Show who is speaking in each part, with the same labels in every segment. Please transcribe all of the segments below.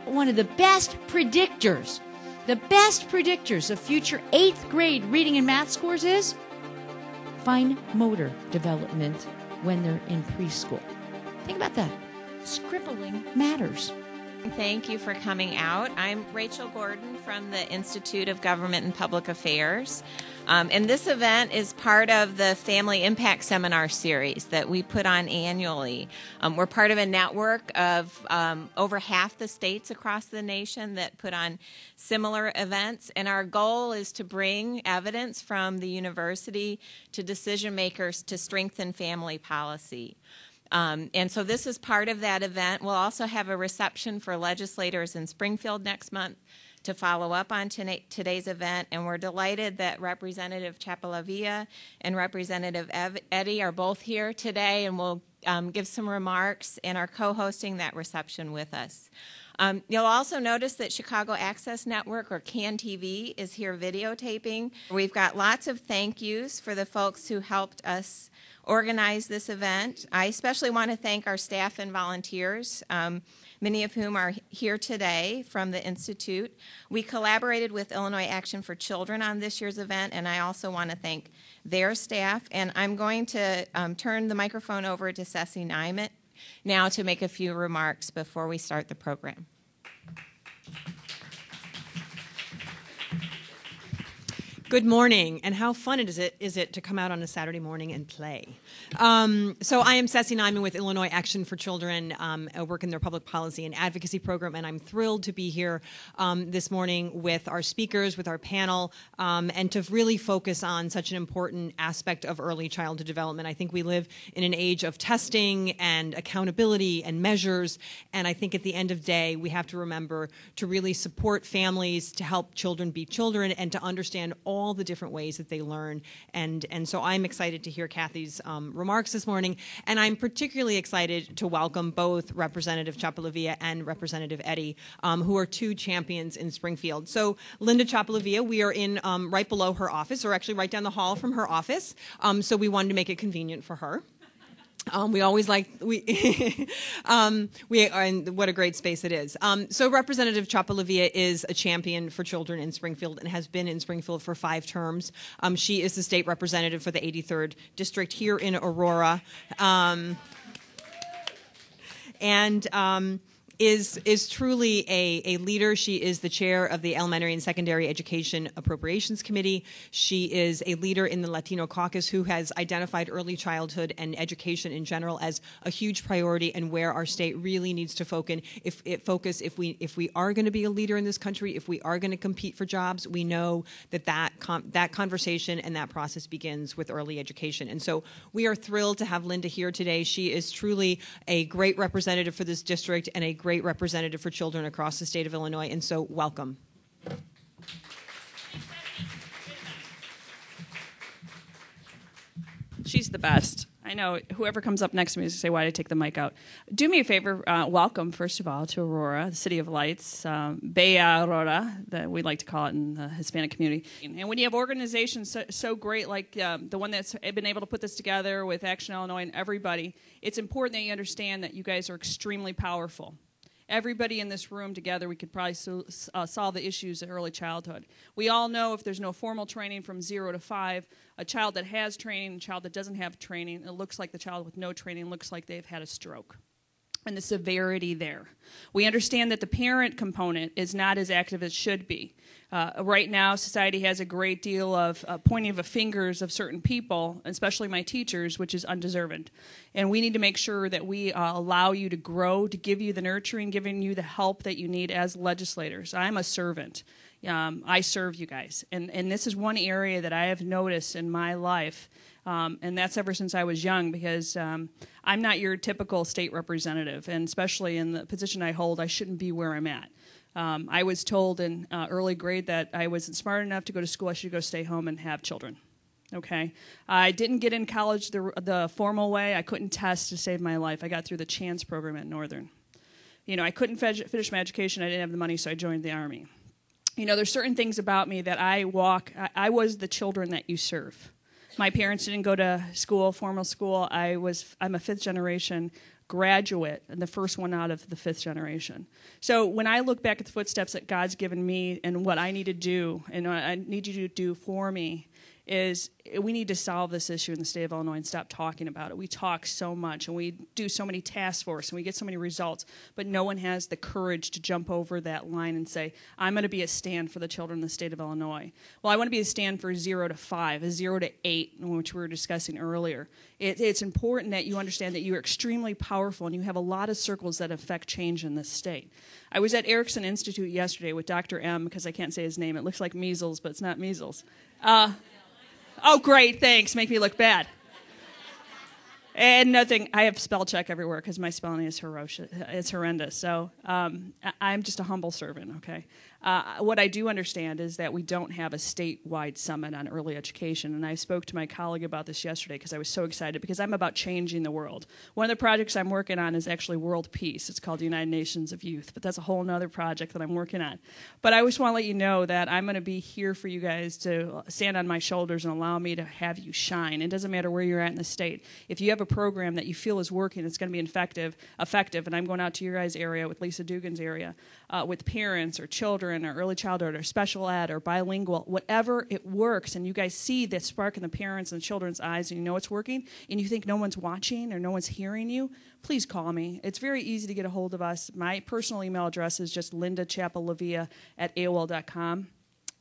Speaker 1: One of the best predictors of future 8th grade reading and math scores is fine motor development when they're in preschool. Think about that. Scribbling matters.
Speaker 2: Thank you for coming out. I'm Rachel Gordon from the Institute of Government and Public Affairs. And this event is part of the Family Impact Seminar series that we put on annually. We're part of a network of over half the states across the nation that put on similar events. And our goal is to bring evidence from the university to decision makers to strengthen family policy. And so this is part of that event. We'll also have a reception for legislators in Springfield next month to follow up on today's event. And we're delighted that Representative Chapalavia and Representative Eddy are both here today and will give some remarks and are co-hosting that reception with us. You'll also notice that Chicago Access Network, or CAN TV, is here videotaping. We've got lots of thank yous for the folks who helped us organize this event. I especially want to thank our staff and volunteers, many of whom are here today from the Institute. We collaborated with Illinois Action for Children on this year's event, and I also want to thank their staff. And I'm going to turn the microphone over to Ceci Nyman now to make a few remarks before we start the program.
Speaker 3: Good morning, and how fun is it to come out on a Saturday morning and play? So I am Ceci Nyman with Illinois Action for Children. I work in their public policy and advocacy program, and I'm thrilled to be here this morning with our speakers, with our panel, and to really focus on such an important aspect of early childhood development. I think we live in an age of testing and accountability and measures, and I think at the end of the day, we have to remember to really support families, to help children be children, and to understand all the different ways that they learn. And so I'm excited to hear Kathy's remarks this morning, and I'm particularly excited to welcome both Representative Chapalavia and Representative Eddy, who are two champions in Springfield. So Linda Chapalavia, we are in right below her office, or actually right down the hall from her office, so we wanted to make it convenient for her. We always like, and what a great space it is. So Representative Chapalavia is a champion for children in Springfield and has been in Springfield for 5 terms. She is the state representative for the 83rd District here in Aurora. Is truly a leader. She is the chair of the Elementary and Secondary Education Appropriations Committee. She is a leader in the Latino Caucus who has identified early childhood and education in general as a huge priority and where our state really needs to focus. If we are going to be a leader in this country, if we are going to compete for jobs, we know that conversation and that process begins with early education. And so we are thrilled to have Linda here today. She is truly a great representative for this district and a great representative for children across the state of Illinois, and so welcome.
Speaker 4: She's the best. I know whoever comes up next to me is going to say, why did I take the mic out? Do me a favor, welcome, first of all, to Aurora, the City of Lights, Bella Aurora, that we like to call it in the Hispanic community. And when you have organizations so great like the one that's been able to put this together with Action Illinois and everybody, it's important that you understand that you guys are extremely powerful. Everybody in this room together, we could probably solve the issues of early childhood. We all know if there's no formal training from 0 to 5, a child that has training, a child that doesn't have training, it looks like the child with no training looks like they've had a stroke. And the severity there. We understand that the parent component is not as active as it should be. Right now, society has a great deal of pointing of fingers of certain people, especially my teachers, which is undeserved. And we need to make sure that we allow you to grow, to give you the nurturing, giving you the help that you need as legislators. I'm a servant. I serve you guys. And this is one area that I have noticed in my life, and that's ever since I was young, because I'm not your typical state representative, and especially in the position I hold, I shouldn't be where I'm at. I was told in early grade that I wasn't smart enough to go to school, I should go stay home and have children. Okay, I didn't get in college the formal way. I couldn't test to save my life. I got through the Chance program at Northern. You know, I couldn't finish my education. I didn't have the money, so I joined the Army. You know, there's certain things about me that I was the children that you serve. My parents didn't go to school, formal school. I'm a fifth generation graduate and the first one out of the fifth generation. So when I look back at the footsteps that God's given me and what I need to do and what I need you to do for me is we need to solve this issue in the state of Illinois and stop talking about it. We talk so much and we do so many task force and we get so many results, but no one has the courage to jump over that line and say, I'm going to be a stand for the children in the state of Illinois. Well, I want to be a stand for 0 to 5, a 0 to 8, which we were discussing earlier. It's important that you understand that you are extremely powerful and you have a lot of circles that affect change in this state. I was at Erickson Institute yesterday with Dr. M, because I can't say his name. It looks like measles, but it's not measles. Oh, great, thanks. Make me look bad. And nothing, I have spell check everywhere because my spelling is horrendous. So I'm just a humble servant, okay? What I do understand is that we don't have a statewide summit on early education, and I spoke to my colleague about this yesterday because I was so excited because I'm about changing the world. One of the projects I'm working on is actually world peace. It's called the United Nations of Youth, but that's a whole other project that I'm working on. But I just want to let you know that I'm going to be here for you guys to stand on my shoulders and allow me to have you shine. It doesn't matter where you're at in the state. If you have a program that you feel is working, it's going to be effective, and I'm going out to your guys' area with Lisa Dugan's area, with parents or children or early childhood or special ed or bilingual, whatever it works, and you guys see that spark in the parents and the children's eyes and you know it's working, and you think no one's watching or no one's hearing you, please call me. It's very easy to get a hold of us. My personal email address is just lindachapellavia@aol.com.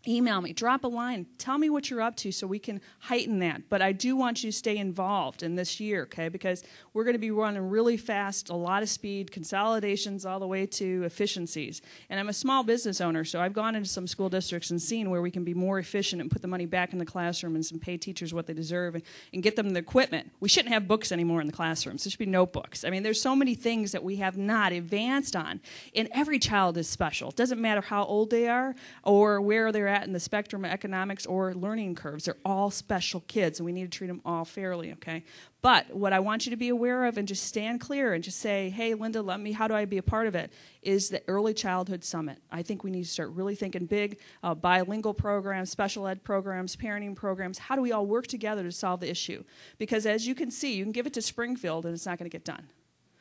Speaker 4: Email me, drop a line, tell me what you're up to so we can heighten that. But I do want you to stay involved in this year, okay, because we're going to be running really fast, a lot of speed, consolidations all the way to efficiencies. And I'm a small business owner, so I've gone into some school districts and seen where we can be more efficient and put the money back in the classroom and pay teachers what they deserve and get them the equipment. We shouldn't have books anymore in the classrooms. There should be notebooks. I mean, there's so many things that we have not advanced on. And every child is special. It doesn't matter how old they are or where they're at in the spectrum of economics or learning curves. They're all special kids, and we need to treat them all fairly, okay? But what I want you to be aware of and just stand clear and just say, hey, Linda, how do I be a part of it, is the Early Childhood Summit. I think we need to start really thinking big, bilingual programs, special ed programs, parenting programs. How do we all work together to solve the issue? Because as you can see, you can give it to Springfield, and it's not going to get done.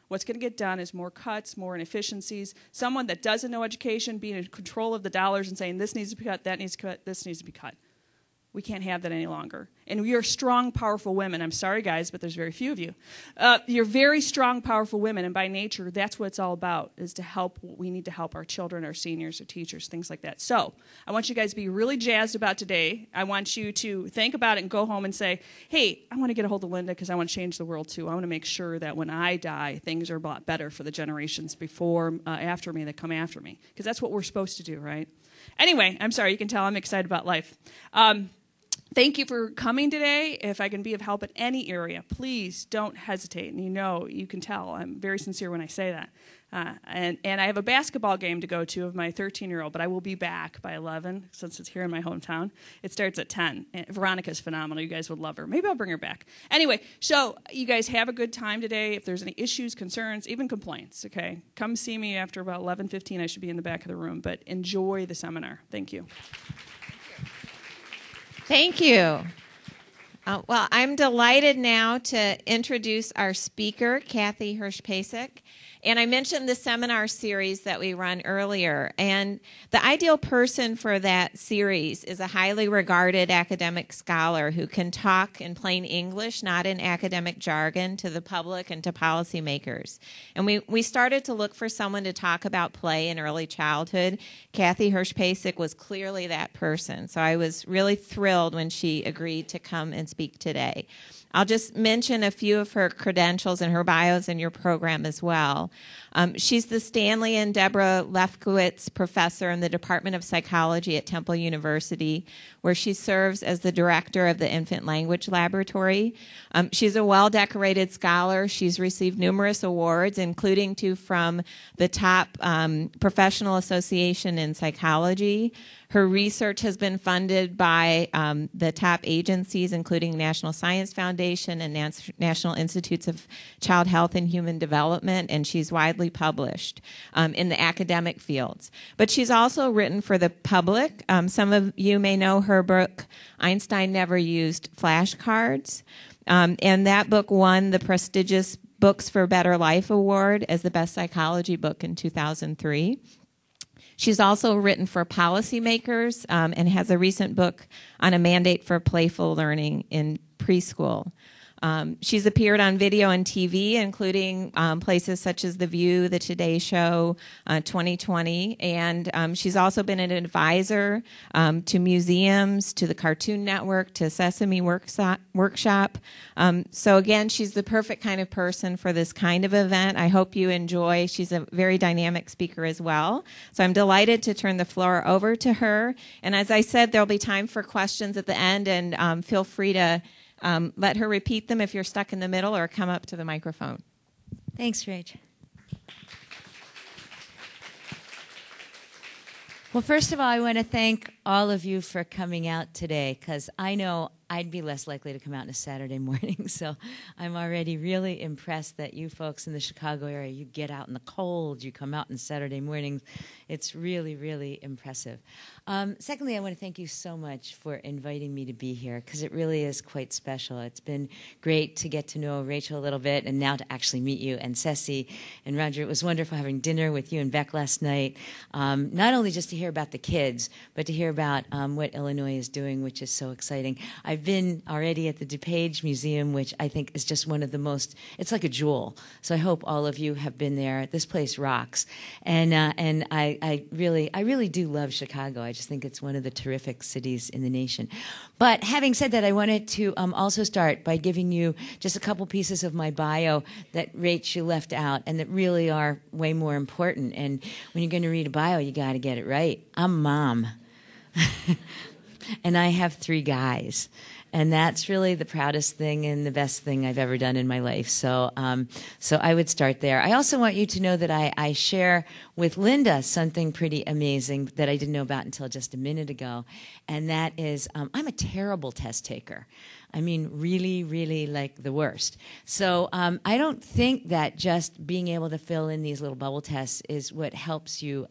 Speaker 4: What's going to get done is more cuts, more inefficiencies. Someone that doesn't know education being in control of the dollars and saying this needs to be cut, that needs to be cut, this needs to be cut. We can't have that any longer. And we are strong, powerful women. I'm sorry, guys, but there's very few of you. You're very strong, powerful women, and by nature, that's what it's all about, is to help. We need to help our children, our seniors, our teachers, things like that. So I want you guys to be really jazzed about today. I want you to think about it and go home and say, hey, I want to get a hold of Linda because I want to change the world, too. I want to make sure that when I die, things are a lot better for the generations after me that come after me, because that's what we're supposed to do, right? Anyway, I'm sorry. You can tell I'm excited about life. Thank you for coming today. If I can be of help in any area, please don't hesitate. And you can tell I'm very sincere when I say that. And I have a basketball game to go to of my 13-year-old, but I will be back by 11 since it's here in my hometown. It starts at 10. And Veronica's phenomenal. You guys would love her. Maybe I'll bring her back. Anyway, so you guys have a good time today. If there's any issues, concerns, even complaints, okay, come see me after about 11:15. I should be in the back of the room, but enjoy the seminar. Thank you.
Speaker 2: Thank you. Well, I'm delighted now to introduce our speaker, Kathy Hirsh-Pasek. And I mentioned the seminar series that we run earlier. And the ideal person for that series is a highly regarded academic scholar who can talk in plain English, not in academic jargon, to the public and to policymakers. And we started to look for someone to talk about play in early childhood. Kathy Hirsh-Pasek was clearly that person. So I was really thrilled when she agreed to come and speak today. I'll just mention a few of her credentials and her bios in your program as well. She's the Stanley and Deborah Lefkowitz Professor in the Department of Psychology at Temple University, where she serves as the director of the Infant Language Laboratory. She's a well-decorated scholar. She's received numerous awards, including two from the top professional association in psychology. Her research has been funded by the top agencies, including National Science Foundation, Foundation and National Institutes of Child Health and Human Development, and she's widely published in the academic fields. But she's also written for the public. Some of you may know her book, Einstein Never Used Flashcards. And that book won the prestigious Books for Better Life Award as the best psychology book in 2003. She's also written for policymakers and has a recent book on a mandate for playful learning in preschool. She's appeared on video and TV, including places such as The View, The Today Show, 2020, and she's also been an advisor to museums, to the Cartoon Network, to Sesame Workshop. So again, she's the perfect kind of person for this kind of event. I hope you enjoy. She's a very dynamic speaker as well. So I'm delighted to turn the floor over to her. And as I said, there'll be time for questions at the end, and feel free to let her repeat them if you're stuck in the middle, or come up to the microphone.
Speaker 1: Thanks, Rach. Well, first of all, I want to thank all of you for coming out today, because I know I'd be less likely to come out on a Saturday morning, so I'm already really impressed that you folks in the Chicago area, you get out in the cold, you come out on Saturday mornings. It's really, really impressive. Secondly, I want to thank you so much for inviting me to be here, because it really is quite special. It's been great to get to know Rachel a little bit, and now to actually meet you, and Ceci and Roger. It was wonderful having dinner with you and Beck last night, not only just to hear about the kids, but to hear about what Illinois is doing, which is so exciting. I've been already at the DuPage Museum, which I think is just one of the most, it's like a jewel. So I hope all of you have been there. This place rocks. And I really do love Chicago. I just think it's one of the terrific cities in the nation. But having said that, I wanted to also start by giving you just a couple pieces of my bio that Rach left out, and that really are way more important. And when you're going to read a bio, you got to get it right. I'm a mom. And I have 3 guys. And that's really the proudest thing and the best thing I've ever done in my life. So I would start there. I also want you to know that I share with Linda something pretty amazing that I didn't know about until just a minute ago. And that is, I'm a terrible test taker. I mean, really, really like the worst. So I don't think that just being able to fill in these little bubble tests is what helps you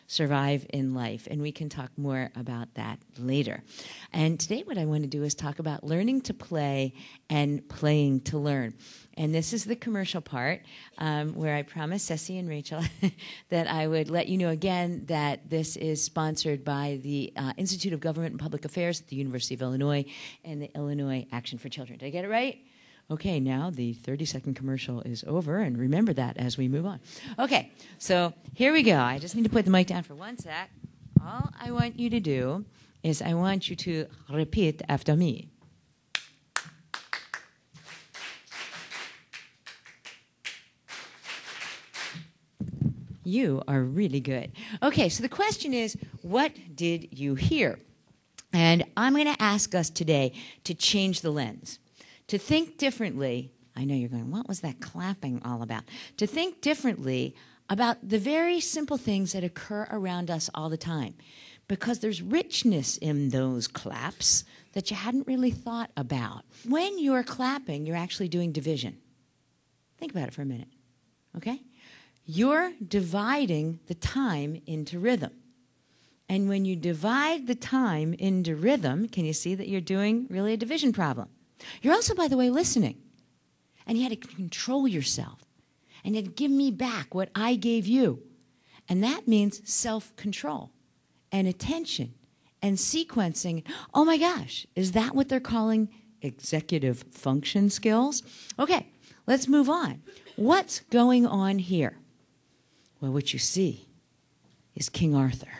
Speaker 1: survive in life. And we can talk more about that later. And today what I want to do is talk about learning to play and playing to learn. And this is the commercial part where I promised Ceci and Rachel that I would let you know again that this is sponsored by the Institute of Government and Public Affairs at the University of Illinois and the Illinois Action for Children. Did I get it right? Okay, now the 30-second commercial is over, and remember that as we move on. Okay, so here we go. I just need to put the mic down for 1 sec. All I want you to do is I want you to repeat after me. You are really good. Okay, so the question is, what did you hear? And I'm going to ask us today to change the lens, to think differently. I know you're going, what was that clapping all about? To think differently about the very simple things that occur around us all the time, because there's richness in those claps that you hadn't really thought about. When you're clapping, you're actually doing division. Think about it for a minute, okay? You're dividing the time into rhythm. And when you divide the time into rhythm, can you see that you're doing really a division problem? You're also, by the way, listening. And you had to control yourself. And you had to give me back what I gave you. And that means self-control and attention and sequencing. Oh my gosh, is that what they're calling executive function skills? Okay, let's move on. What's going on here? Well, what you see is King Arthur.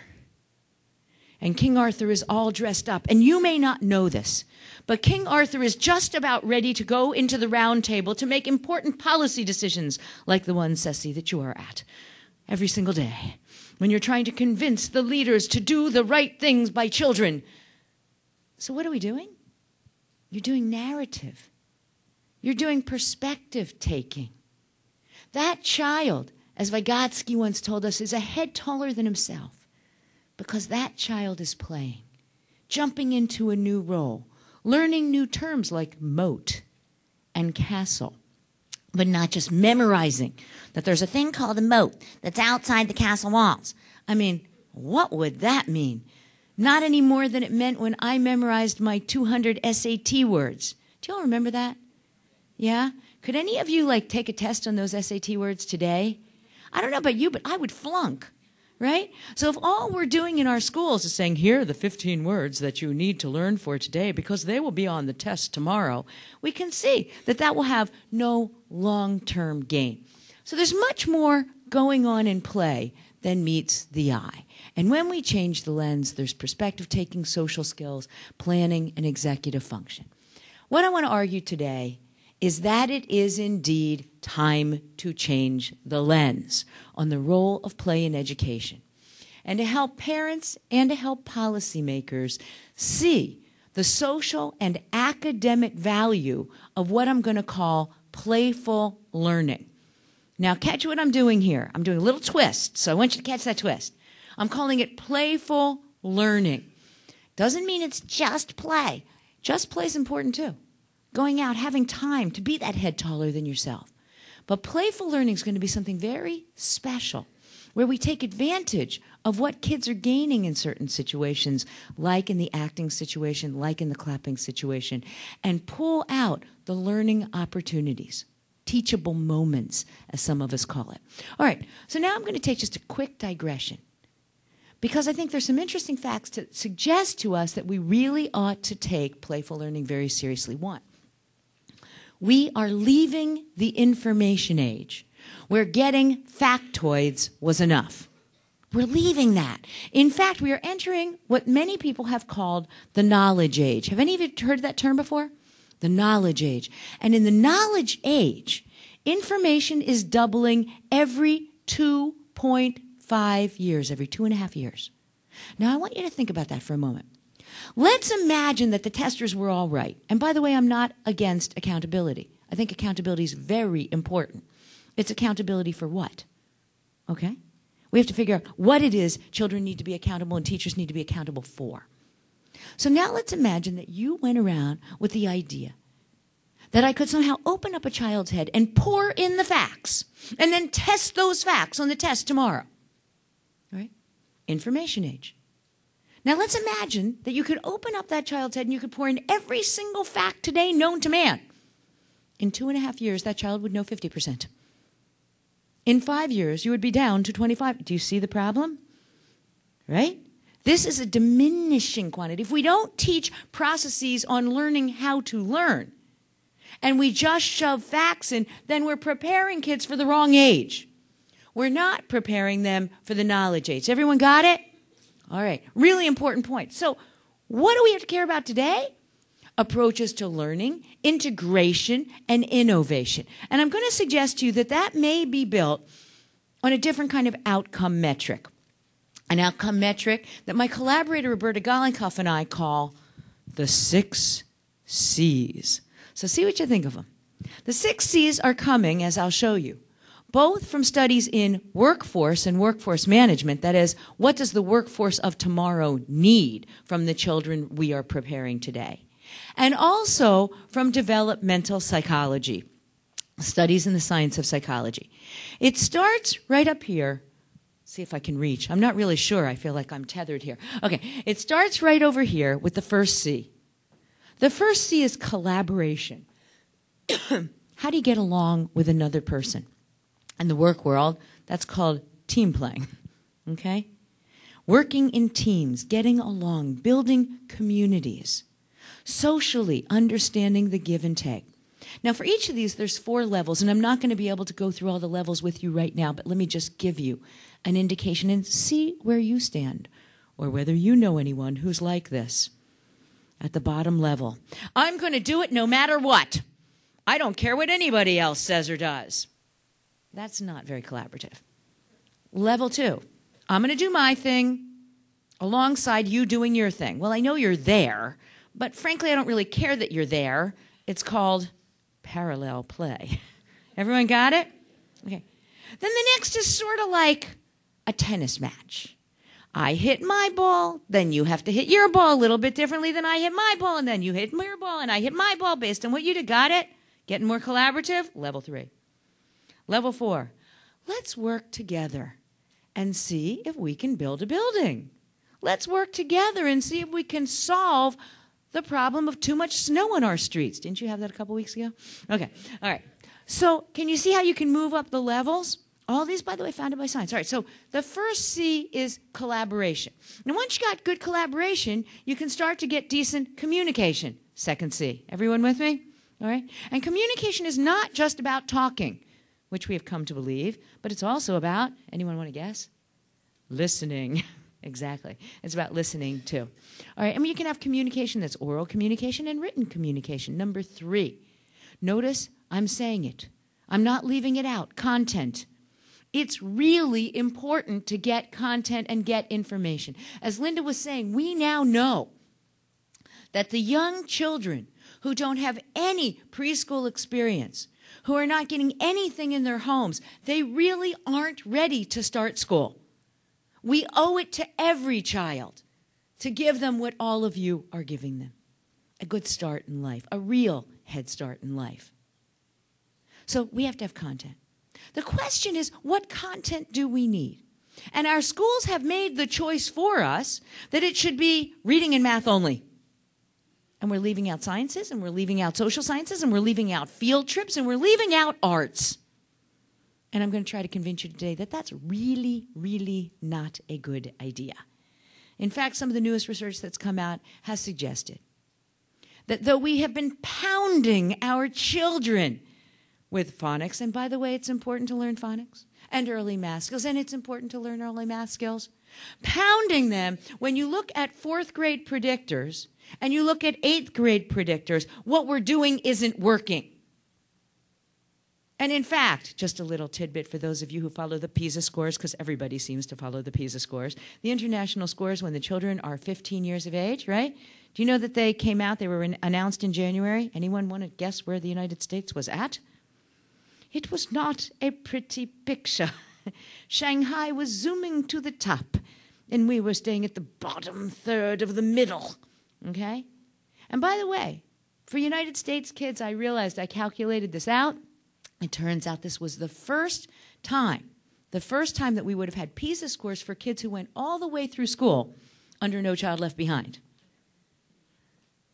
Speaker 1: And King Arthur is all dressed up. And you may not know this, but King Arthur is just about ready to go into the round table to make important policy decisions like the one, Ceci, that you are at every single day, when you're trying to convince the leaders to do the right things by children. So what are we doing? You're doing narrative. You're doing perspective taking. That child, as Vygotsky once told us, is a head taller than himself. Because that child is playing, jumping into a new role, learning new terms like moat and castle. But not just memorizing that there's a thing called a moat that's outside the castle walls. I mean, what would that mean? Not any more than it meant when I memorized my 200 SAT words. Do you all remember that? Yeah? Could any of you, take a test on those SAT words today? I don't know about you, but I would flunk, right? So if all we're doing in our schools is saying, here are the 15 words that you need to learn for today because they will be on the test tomorrow, we can see that that will have no long-term gain. So there's much more going on in play than meets the eye. And when we change the lens, there's perspective-taking, social skills, planning, and executive function. What I want to argue today is that it is indeed time to change the lens on the role of play in education and to help parents and to help policymakers see the social and academic value of what I'm going to call playful learning. Now, catch what I'm doing here. I'm doing a little twist, so I want you to catch that twist. I'm calling it playful learning. Doesn't mean it's just play. Just play is important too. Going out, having time to be that head taller than yourself. But playful learning is going to be something very special, where we take advantage of what kids are gaining in certain situations, like in the acting situation, like in the clapping situation, and pull out the learning opportunities, teachable moments, as some of us call it. All right, so now I'm going to take just a quick digression, because I think there's some interesting facts to suggest to us that we really ought to take playful learning very seriously. One, we are leaving the information age where getting factoids was enough. We're leaving that. In fact, we are entering what many people have called the knowledge age. Have any of you heard that term before? The knowledge age. And in the knowledge age, information is doubling every 2.5 years, every 2.5 years. Now, I want you to think about that for a moment. Let's imagine that the testers were all right. And by the way, I'm not against accountability. I think accountability is very important. It's accountability for what? Okay? We have to figure out what it is children need to be accountable and teachers need to be accountable for. So now let's imagine that you went around with the idea that I could somehow open up a child's head and pour in the facts and then test those facts on the test tomorrow. All right? Information age. Now let's imagine that you could open up that child's head and you could pour in every single fact today known to man. In 2.5 years, that child would know 50%. In 5 years, you would be down to 25. Do you see the problem? Right? This is a diminishing quantity. If we don't teach processes on learning how to learn, and we just shove facts in, then we're preparing kids for the wrong age. We're not preparing them for the knowledge age. Everyone got it? All right. Really important point. So what do we have to care about today? Approaches to learning, integration, and innovation. And I'm going to suggest to you that that may be built on a different kind of outcome metric. An outcome metric that my collaborator Roberta Gollenkoff and I call the 6 C's. So see what you think of them. The 6 C's are coming, as I'll show you, both from studies in workforce and workforce management. That is, what does the workforce of tomorrow need from the children we are preparing today? And also from developmental psychology, studies in the science of psychology. It starts right up here. See if I can reach. I'm not really sure. I feel like I'm tethered here. Okay, it starts right over here with the first C. The first C is collaboration. How do you get along with another person? In the work world, that's called team playing. Okay? Working in teams, getting along, building communities. Socially, understanding the give and take. Now, for each of these, there's 4 levels, and I'm not going to be able to go through all the levels with you right now, but let me just give you an indication and see where you stand, or whether you know anyone who's like this. At the bottom level, I'm going to do it no matter what. I don't care what anybody else says or does. That's not very collaborative. Level 2, I'm going to do my thing alongside you doing your thing. Well, I know you're there, but frankly, I don't really care that you're there. It's called parallel play. Everyone got it? Okay. Then the next is sort of like a tennis match. I hit my ball, then you have to hit your ball a little bit differently than I hit my ball, and then you hit your ball, and I hit my ball based on what you did. Got it? Getting more collaborative? Level 3. Level 4, let's work together and see if we can build a building. Let's work together and see if we can solve the problem of too much snow on our streets. Didn't you have that a couple weeks ago? Okay, all right. So can you see how you can move up the levels? All these, by the way, founded by science. All right, so the first C is collaboration. Now, once you got good collaboration, you can start to get decent communication. Second C. Everyone with me? All right? And communication is not just about talking, which we have come to believe, but it's also about, anyone want to guess? Listening. Exactly. It's about listening, too. All right, I mean, you can have communication that's oral communication and written communication. Number 3, notice I'm saying it. I'm not leaving it out. Content. It's really important to get content and get information. As Linda was saying, we now know that the young children who don't have any preschool experience, who are not getting anything in their homes, they really aren't ready to start school. We owe it to every child to give them what all of you are giving them. A good start in life, a real head start in life. So we have to have content. The question is, what content do we need? And our schools have made the choice for us that it should be reading and math only. And we're leaving out sciences, and we're leaving out social sciences, and we're leaving out field trips, and we're leaving out arts. And I'm going to try to convince you today that that's really, really not a good idea. In fact, some of the newest research that's come out has suggested that though we have been pounding our children with phonics, and by the way, it's important to learn phonics, and early math skills, and it's important to learn early math skills, pounding them, when you look at 4th grade predictors and you look at 8th grade predictors, what we're doing isn't working. And in fact, just a little tidbit for those of you who follow the PISA scores, because everybody seems to follow the PISA scores, the international scores when the children are 15 years of age, right? Do you know that they came out, they were announced in January? Anyone want to guess where the United States was at? It was not a pretty picture. Shanghai was zooming to the top, and we were staying at the bottom third of the middle, okay? And by the way, for United States kids, I realized, I calculated this out. It turns out this was the first time that we would have had PISA scores for kids who went all the way through school under No Child Left Behind.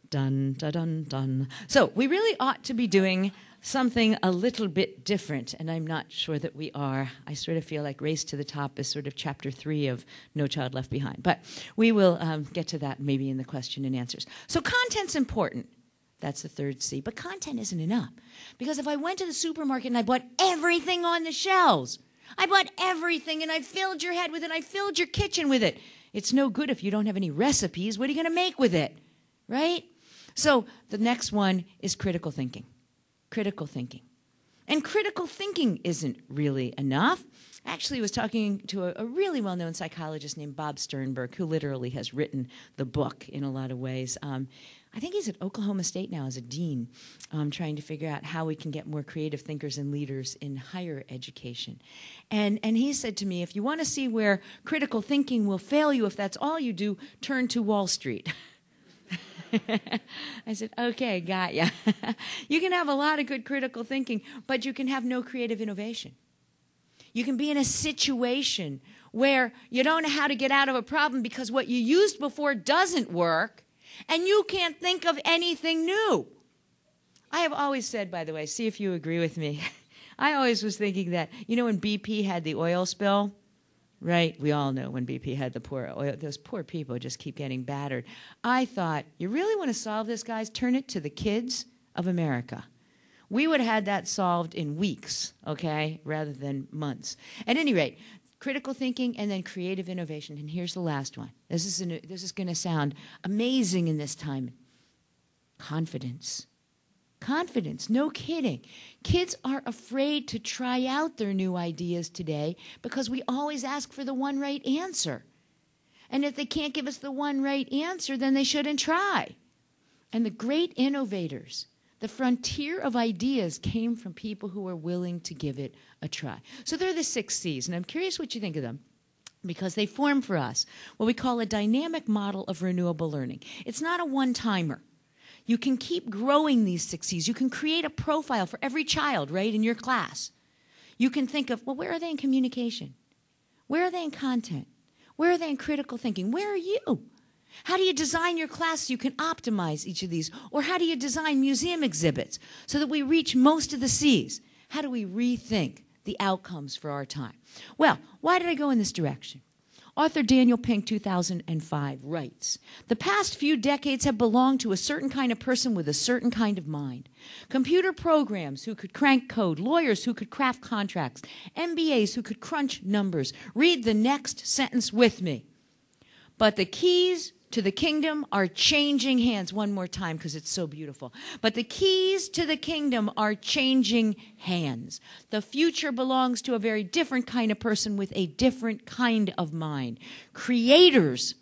Speaker 1: Dun, dun, dun, dun. So we really ought to be doing something a little bit different, and I'm not sure that we are. I sort of feel like Race to the Top is sort of chapter 3 of No Child Left Behind. But we will get to that maybe in the question and answers. So content's important. That's the 3rd C. But content isn't enough. Because if I went to the supermarket and I bought everything on the shelves, I bought everything and I filled your head with it, I filled your kitchen with it, it's no good if you don't have any recipes. What are you going to make with it? Right? So the next one is critical thinking. Critical thinking. And critical thinking isn't really enough. Actually, I was talking to a really well-known psychologist named Bob Sternberg, who literally has written the book in a lot of ways. I think he's at Oklahoma State now as a dean, trying to figure out how we can get more creative thinkers and leaders in higher education. And he said to me, if you want to see where critical thinking will fail you, if that's all you do, turn to Wall Street. I said, okay, got ya. You can have a lot of good critical thinking, but you can have no creative innovation. You can be in a situation where you don't know how to get out of a problem because what you used before doesn't work, and you can't think of anything new. I have always said, by the way, see if you agree with me, I always was thinking that, you know, when BP had the oil spill, right? We all know when BP had the poor oil, those poor people just keep getting battered. I thought, you really want to solve this, guys? Turn it to the kids of America. We would have had that solved in weeks, okay, rather than months. At any rate, critical thinking and then creative innovation. And here's the last one. This is going to sound amazing in this time. Confidence. Confidence, no kidding. Kids are afraid to try out their new ideas today because we always ask for the one right answer. And if they can't give us the one right answer, then they shouldn't try. And the great innovators, the frontier of ideas came from people who were willing to give it a try. So they're the 6 C's, and I'm curious what you think of them, because they form for us what we call a dynamic model of renewable learning. It's not a one-timer. You can keep growing these 6 C's. You can create a profile for every child, right, in your class. You can think of, well, where are they in communication? Where are they in content? Where are they in critical thinking? Where are you? How do you design your class so you can optimize each of these? Or how do you design museum exhibits so that we reach most of the C's? How do we rethink the outcomes for our time? Well, why did I go in this direction? Author Daniel Pink, 2005, writes, "The past few decades have belonged to a certain kind of person with a certain kind of mind. Computer programs who could crank code, lawyers who could craft contracts, MBAs who could crunch numbers. Read the next sentence with me. But the keys to the kingdom are changing hands." One more time because it's so beautiful. But the keys to the kingdom are changing hands. The future belongs to a very different kind of person with a different kind of mind. Creators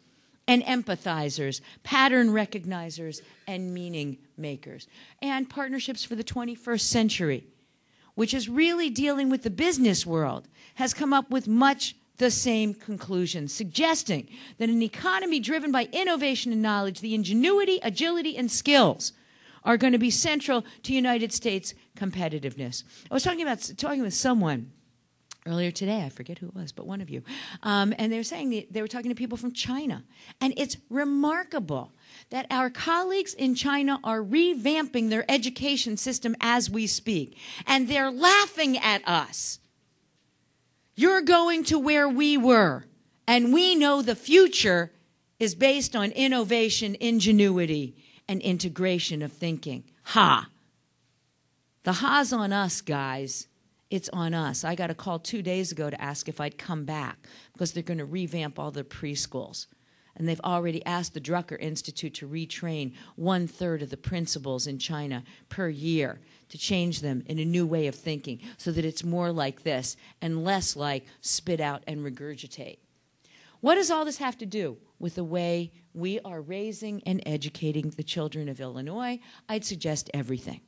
Speaker 1: and empathizers, pattern recognizers, and meaning makers. And partnerships for the 21st century, which is really dealing with the business world, has come up with much the same conclusion, suggesting that an economy driven by innovation and knowledge, the ingenuity, agility, and skills are going to be central to United States competitiveness. I was talking with someone earlier today, I forget who it was, but one of you, and they were saying they were talking to people from China, and it's remarkable that our colleagues in China are revamping their education system as we speak, and they're laughing at us. You're going to where we were, and we know the future is based on innovation, ingenuity, and integration of thinking. Ha! The ha's on us, guys. It's on us. I got a call 2 days ago to ask if I'd come back because they're going to revamp all the preschools. And they've already asked the Drucker Institute to retrain 1/3 of the principals in China per year to change them in a new way of thinking so that it's more like this and less like spit out and regurgitate. What does all this have to do with the way we are raising and educating the children of Illinois? I'd suggest everything.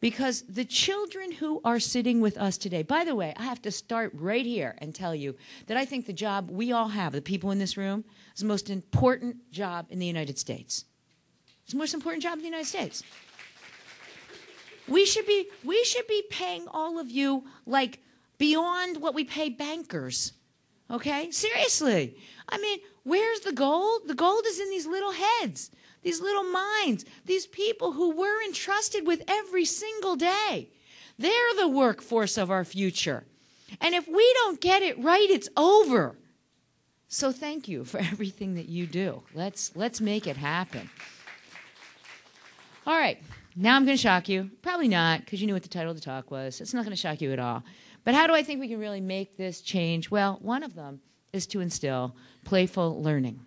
Speaker 1: Because the children who are sitting with us today, by the way, I have to start right here and tell you that I think the job we all have, the people in this room, is the most important job in the United States. It's the most important job in the United States. We should be paying all of you like beyond what we pay bankers. Okay? Seriously. I mean, where's the gold? The gold is in these little heads, these little minds, these people who we're entrusted with every single day. They're the workforce of our future. And if we don't get it right, it's over. So thank you for everything that you do. Let's make it happen. All right. Now I'm going to shock you. Probably not, because you knew what the title of the talk was. It's not going to shock you at all. But how do I think we can really make this change? Well, one of them is to instill playful learning.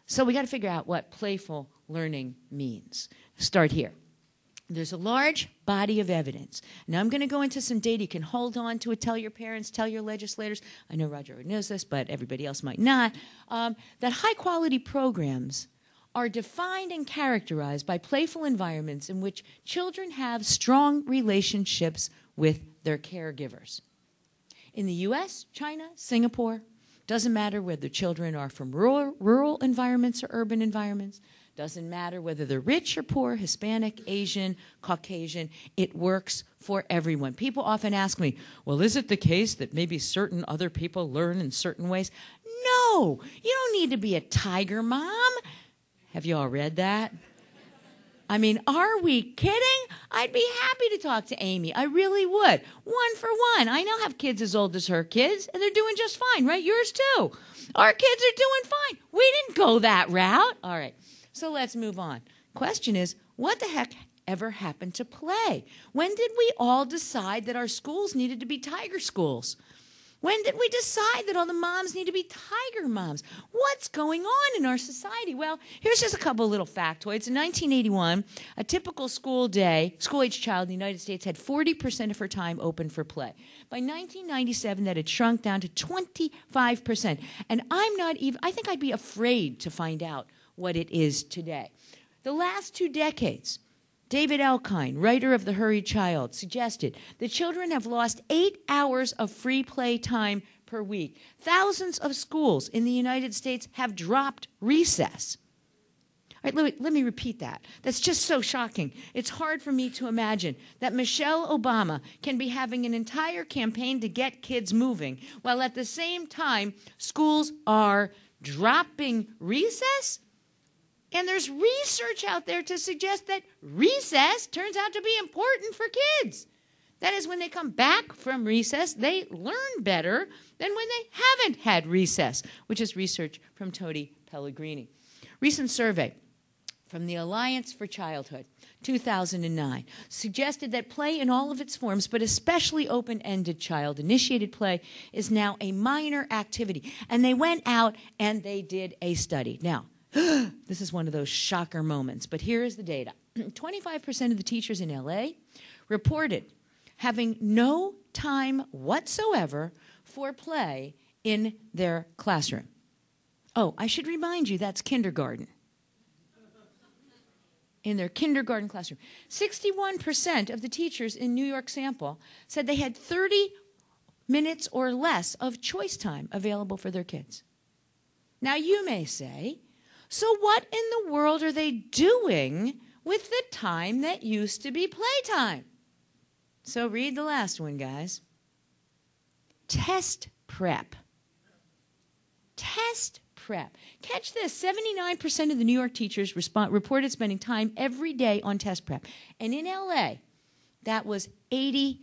Speaker 1: So we got to figure out what playful learning means. Start here. There's a large body of evidence. Now I'm going to go into some data. You can hold on to it, tell your parents, tell your legislators. I know Roger already knows this, but everybody else might not. That high-quality programs are defined and characterized by playful environments in which children have strong relationships with their caregivers. In the U.S., China, Singapore, doesn't matter whether children are from rural environments or urban environments, doesn't matter whether they're rich or poor, Hispanic, Asian, Caucasian, it works for everyone. People often ask me, well, is it the case that maybe certain other people learn in certain ways? No, you don't need to be a tiger mom. Have you all read that? I mean, are we kidding? I'd be happy to talk to Amy. I really would. One for one. I now have kids as old as her kids, and they're doing just fine, right? Yours too. Our kids are doing fine. We didn't go that route. All right, so let's move on. Question is, what the heck ever happened to play? When did we all decide that our schools needed to be tiger schools? When did we decide that all the moms need to be tiger moms? What's going on in our society? Well, here's just a couple of little factoids. In 1981, a typical school-age child in the United States had 40% of her time open for play. By 1997, that had shrunk down to 25%. And I think I'd be afraid to find out what it is today. The last 2 decades, David Elkind, writer of The Hurried Child, suggested that children have lost 8 hours of free play time per week. Thousands of schools in the United States have dropped recess. All right, let me repeat that. That's just so shocking. It's hard for me to imagine that Michelle Obama can be having an entire campaign to get kids moving, while at the same time, schools are dropping recess. And there's research out there to suggest that recess turns out to be important for kids. That is, when they come back from recess, they learn better than when they haven't had recess, which is research from Tony Pellegrini. Recent survey from the Alliance for Childhood, 2009, suggested that play in all of its forms, but especially open-ended child-initiated play, is now a minor activity. And they went out and they did a study. Now, this is one of those shocker moments, but here is the data. 25% of the teachers in LA reported having no time whatsoever for play in their classroom. Oh, I should remind you, that's kindergarten. In their kindergarten classroom. 61% of the teachers in New York sample said they had 30 minutes or less of choice time available for their kids. Now you may say, so what in the world are they doing with the time that used to be playtime? So read the last one, guys. Test prep. Test prep. Catch this, 79% of the New York teachers reported spending time every day on test prep. And in LA, that was 82%.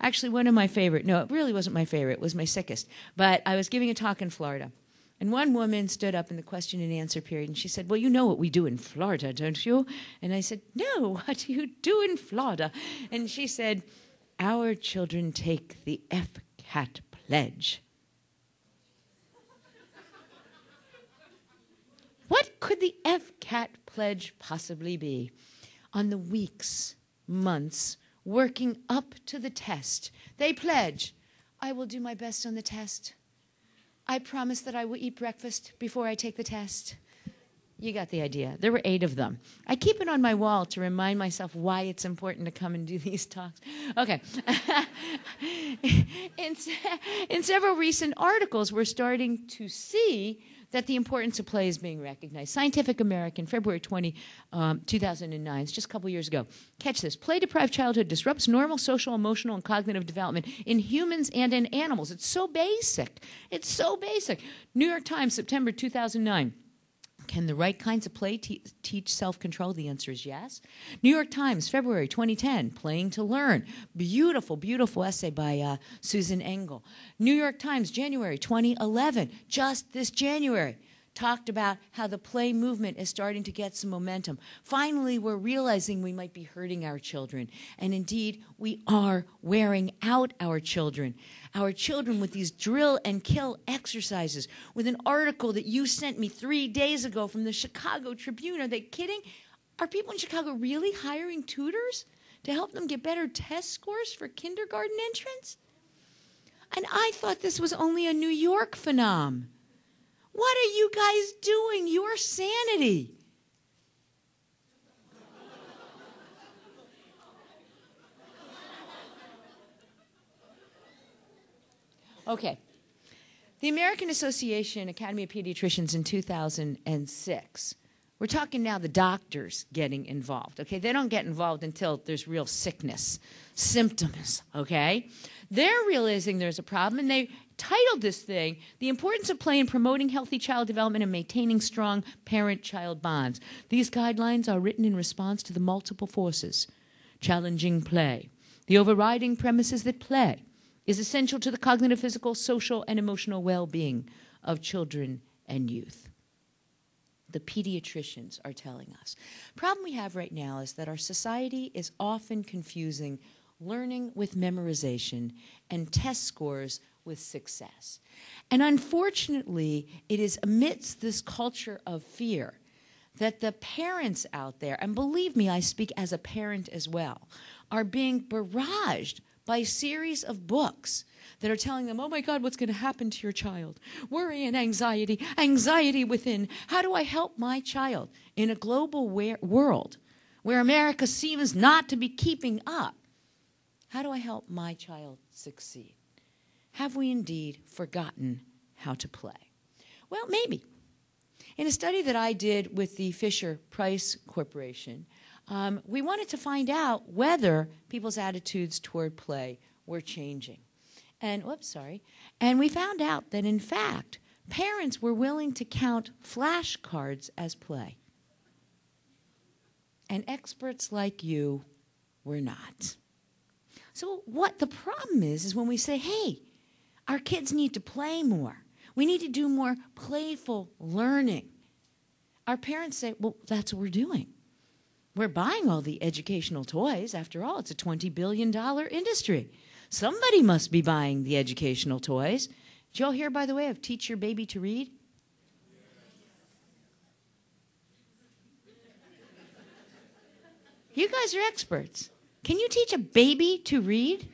Speaker 1: Actually, one of my favorite, no, it really wasn't my favorite, it was my sickest. But I was giving a talk in Florida. And one woman stood up in the question and answer period, and she said, well, you know what we do in Florida, don't you? And I said, no, what do you do in Florida? And she said, our children take the F-CAT pledge. What could the F-CAT pledge possibly be? On the weeks, months, working up to the test, they pledge, I will do my best on the test. I promise that I will eat breakfast before I take the test. You got the idea. There were 8 of them. I keep it on my wall to remind myself why it's important to come and do these talks. Okay. In several recent articles, we're starting to see that the importance of play is being recognized. Scientific American, February 20, 2009, it's just a couple years ago. Catch this. Play-deprived childhood disrupts normal social, emotional, and cognitive development in humans and in animals. It's so basic. It's so basic. New York Times, September 2009. Can the right kinds of play teach self-control? The answer is yes. New York Times, February 2010, Playing to Learn. Beautiful, beautiful essay by Susan Engel. New York Times, January 2011, just this January, talked about how the play movement is starting to get some momentum. Finally, we're realizing we might be hurting our children. And indeed, we are wearing out our children. Our children with these drill and kill exercises. With an article that you sent me 3 days ago from the Chicago Tribune. Are they kidding? Are people in Chicago really hiring tutors to help them get better test scores for kindergarten entrance? And I thought this was only a New York phenomenon. What are you guys doing? Your sanity. Okay. The American Association Academy of Pediatricians in 2006. We're talking now the doctors getting involved, okay? They don't get involved until there's real sickness, symptoms, okay? They're realizing there's a problem, and they titled this thing, The Importance of Play in Promoting Healthy Child Development and Maintaining Strong Parent-Child Bonds. These guidelines are written in response to the multiple forces challenging play. The overriding premise is that play is essential to the cognitive, physical, social, and emotional well-being of children and youth. The pediatricians are telling us. The problem we have right now is that our society is often confusing learning with memorization and test scores with success. And unfortunately, it is amidst this culture of fear that the parents out there, and believe me, I speak as a parent as well, are being barraged by a series of books that are telling them, oh my God, what's going to happen to your child? Worry and anxiety, anxiety within. How do I help my child in a global world where America seems not to be keeping up? How do I help my child succeed? Have we indeed forgotten how to play? Well, maybe. In a study that I did with the Fisher-Price Corporation, we wanted to find out whether people's attitudes toward play were changing. And we found out that, in fact, parents were willing to count flashcards as play. And experts like you were not. So what the problem is when we say, hey, our kids need to play more. We need to do more playful learning. Our parents say, well, that's what we're doing. We're buying all the educational toys. After all, it's a $20 billion industry. Somebody must be buying the educational toys. Did you all hear, by the way, of Teach Your Baby to Read? You guys are experts. Can you teach a baby to read?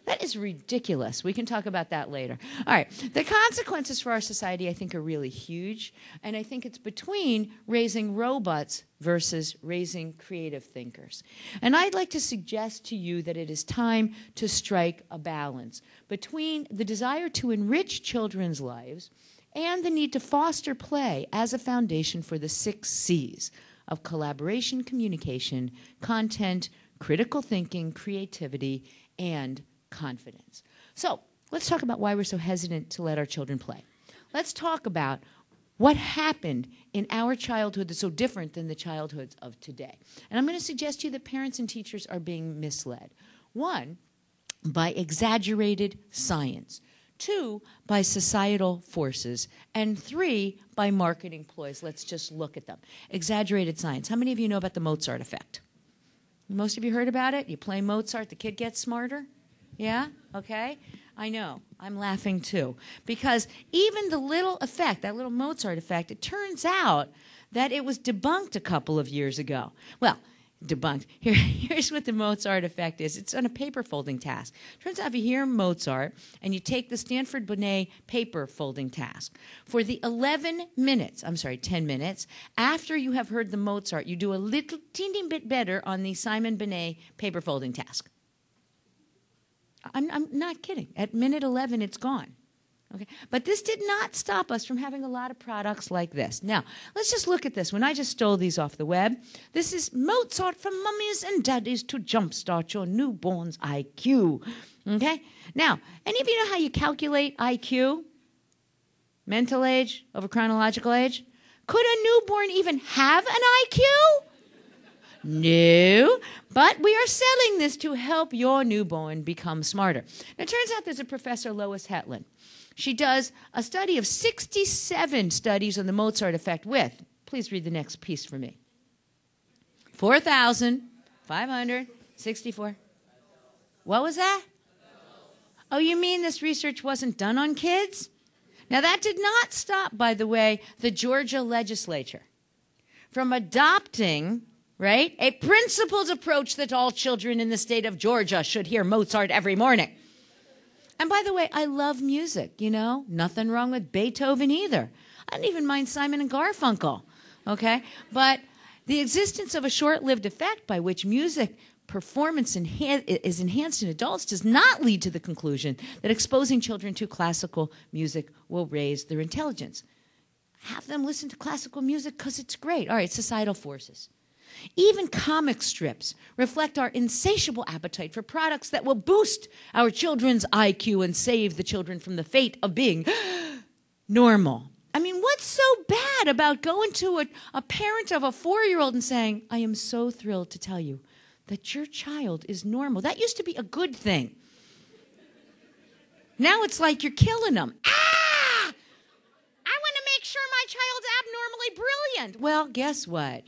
Speaker 1: That is ridiculous. We can talk about that later. All right. The consequences for our society, I think, are really huge. And I think it's between raising robots versus raising creative thinkers. And I'd like to suggest to you that it is time to strike a balance between the desire to enrich children's lives and the need to foster play as a foundation for the 6 C's of collaboration, communication, content, critical thinking, creativity, and confidence. So let's talk about why we're so hesitant to let our children play. Let's talk about what happened in our childhood that's so different than the childhoods of today. And I'm going to suggest to you that parents and teachers are being misled. 1, by exaggerated science. 2, by societal forces. And 3, by marketing ploys. Let's just look at them. Exaggerated science. How many of you know about the Mozart Effect? Most of you heard about it? You play Mozart, the kid gets smarter? Yeah? Okay? I know. I'm laughing too. Because even the little effect, that little Mozart effect, it turns out that it was debunked a couple of years ago. Well, debunked. Here's what the Mozart effect is. It's on a paper folding task. Turns out if you hear Mozart and you take the Stanford Binet paper folding task, for the 10 minutes, after you have heard the Mozart, you do a little teeny bit better on the Simon Binet paper folding task. I'm not kidding. At minute 11, it's gone. Okay, but this did not stop us from having a lot of products like this. Now, let's just look at this one. I just stole these off the web. This is Mozart for mummies and daddies to jumpstart your newborn's IQ. Okay? Now, any of you know how you calculate IQ? Mental age over chronological age? Could a newborn even have an IQ? No, but we are selling this to help your newborn become smarter. Now, it turns out there's a professor, Lois Hetland. She does a study of 67 studies on the Mozart effect with, please read the next piece for me, 4,564. What was that? Oh, you mean this research wasn't done on kids? Now, that did not stop, by the way, the Georgia legislature from adopting, right, a principled approach that all children in the state of Georgia should hear Mozart every morning. And by the way, I love music, you know. Nothing wrong with Beethoven either. I don't even mind Simon and Garfunkel, okay? But the existence of a short-lived effect by which music performance is enhanced in adults does not lead to the conclusion that exposing children to classical music will raise their intelligence. Have them listen to classical music because it's great. All right, societal forces. Even comic strips reflect our insatiable appetite for products that will boost our children's IQ and save the children from the fate of being normal. I mean, what's so bad about going to a parent of a 4-year-old and saying, I am so thrilled to tell you that your child is normal. That used to be a good thing. Now it's like you're killing them. I want to make sure my child's abnormally brilliant. Well, guess what?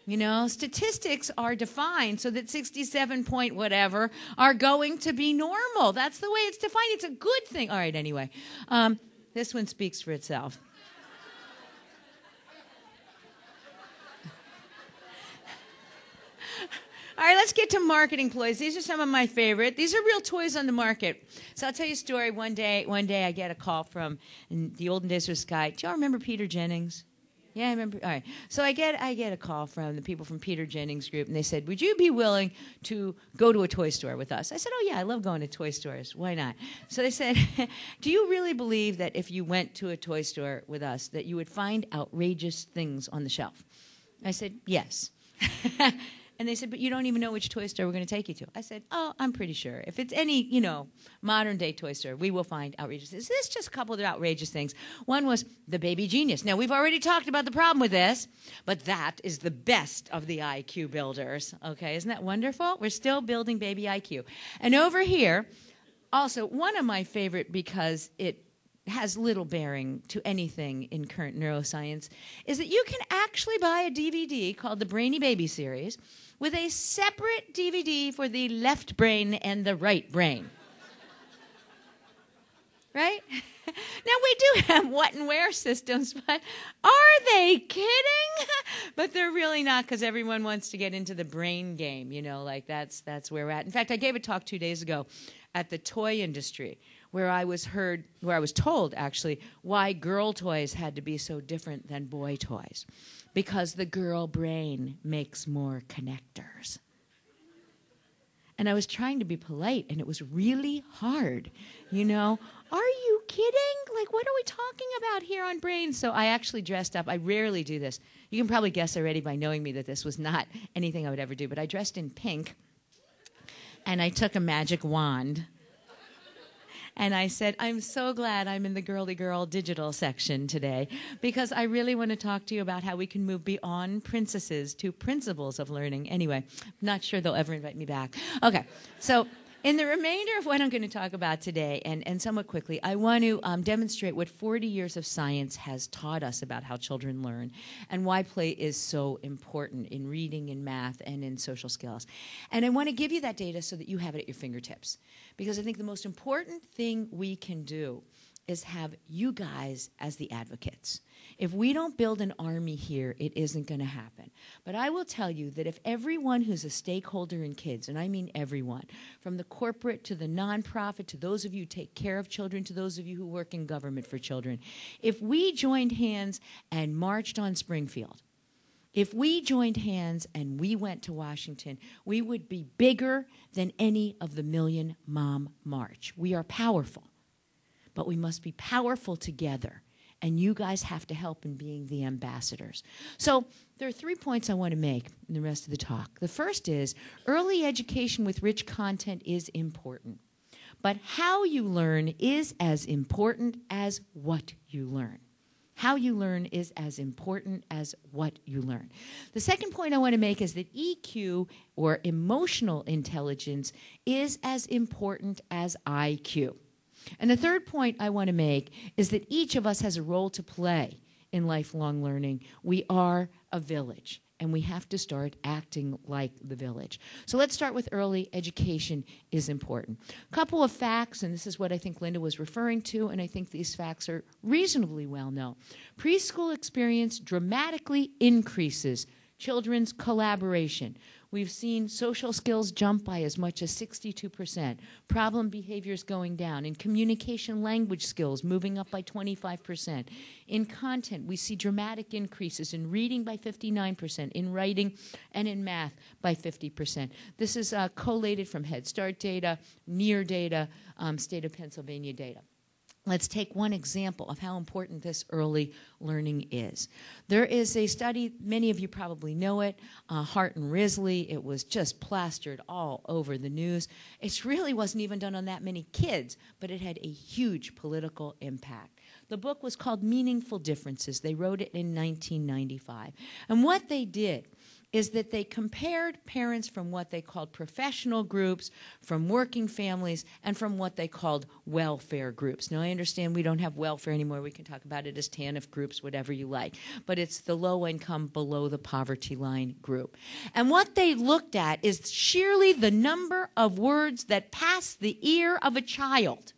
Speaker 1: You know, statistics are defined so that 67 point whatever are going to be normal. That's the way it's defined. It's a good thing. All right, anyway. This one speaks for itself. All right, let's get to marketing ploys. These are some of my favorite. These are real toys on the market. So I'll tell you a story. One day I get a call from, in the olden days, there was this guy. Do y'all remember Peter Jennings? Yeah, I remember. All right. So I get a call from the people from Peter Jennings' group, and they said, would you be willing to go to a toy store with us? I said, oh, yeah, I love going to toy stores. Why not? So they said, do you really believe that if you went to a toy store with us that you would find outrageous things on the shelf? I said, yes. And they said, but you don't even know which toy store we're going to take you to. I said, oh, I'm pretty sure. If it's any, modern-day toy store, we will find outrageous things. This is just a couple of outrageous things. One was the Baby Genius. Now, we've already talked about the problem with this, but that is the best of the IQ builders. Okay, isn't that wonderful? We're still building baby IQ. And over here, also, one of my favorite because it has little bearing to anything in current neuroscience, is that you can actually buy a DVD called the Brainy Baby Series with a separate DVD for the left brain and the right brain. Right? Now, we do have what and where systems, but are they kidding? But they're really not, because everyone wants to get into the brain game, that's where we're at. In fact, I gave a talk 2 days ago at the toy industry where I was told, actually, why girl toys had to be so different than boy toys. Because the girl brain makes more connectors. And I was trying to be polite, and it was really hard, Are you kidding? Like, what are we talking about here on Brains? So I actually dressed up. I rarely do this. You can probably guess already by knowing me that this was not anything I would ever do. But I dressed in pink, and I took a magic wand. And I said, I'm so glad I'm in the girly girl digital section today, because I really want to talk to you about how we can move beyond princesses to principles of learning. Anyway, I'm not sure they'll ever invite me back. Okay, so in the remainder of what I'm going to talk about today, and somewhat quickly, I want to demonstrate what 40 years of science has taught us about how children learn and why play is so important in reading, in math, and in social skills. And I want to give you that data so that you have it at your fingertips, because I think the most important thing we can do is have you guys as the advocates. If we don't build an army here, it isn't going to happen. But I will tell you that if everyone who's a stakeholder in kids, and I mean everyone, from the corporate to the nonprofit, to those of you who take care of children, to those of you who work in government for children, if we joined hands and marched on Springfield, if we joined hands and we went to Washington, we would be bigger than any of the Million Mom March. We are powerful. But we must be powerful together, and you guys have to help in being the ambassadors. So there are 3 points I want to make in the rest of the talk. The first is early education with rich content is important, but how you learn is as important as what you learn. How you learn is as important as what you learn. The second point I want to make is that EQ, or emotional intelligence, is as important as IQ. And the third point I want to make is that each of us has a role to play in lifelong learning. We are a village, and we have to start acting like the village. So let's start with early education is important. A couple of facts, and this is what I think Linda was referring to, and I think these facts are reasonably well known. Preschool experience dramatically increases children's collaboration. We've seen social skills jump by as much as 62%, problem behaviors going down, in communication language skills moving up by 25%. In content, we see dramatic increases in reading by 59%, in writing and in math by 50%. This is collated from Head Start data, NEAR data, State of Pennsylvania data. Let's take one example of how important this early learning is. There is a study, many of you probably know it, Hart and Risley. It was just plastered all over the news. It really wasn't even done on that many kids, but it had a huge political impact. The book was called Meaningful Differences. They wrote it in 1995. And what they did is that they compared parents from what they called professional groups, from working families, and from what they called welfare groups. Now, I understand we don't have welfare anymore. We can talk about it as TANF groups, whatever you like. But it's the low-income, below-the-poverty-line group. And what they looked at is sheerly the number of words that pass the ear of a child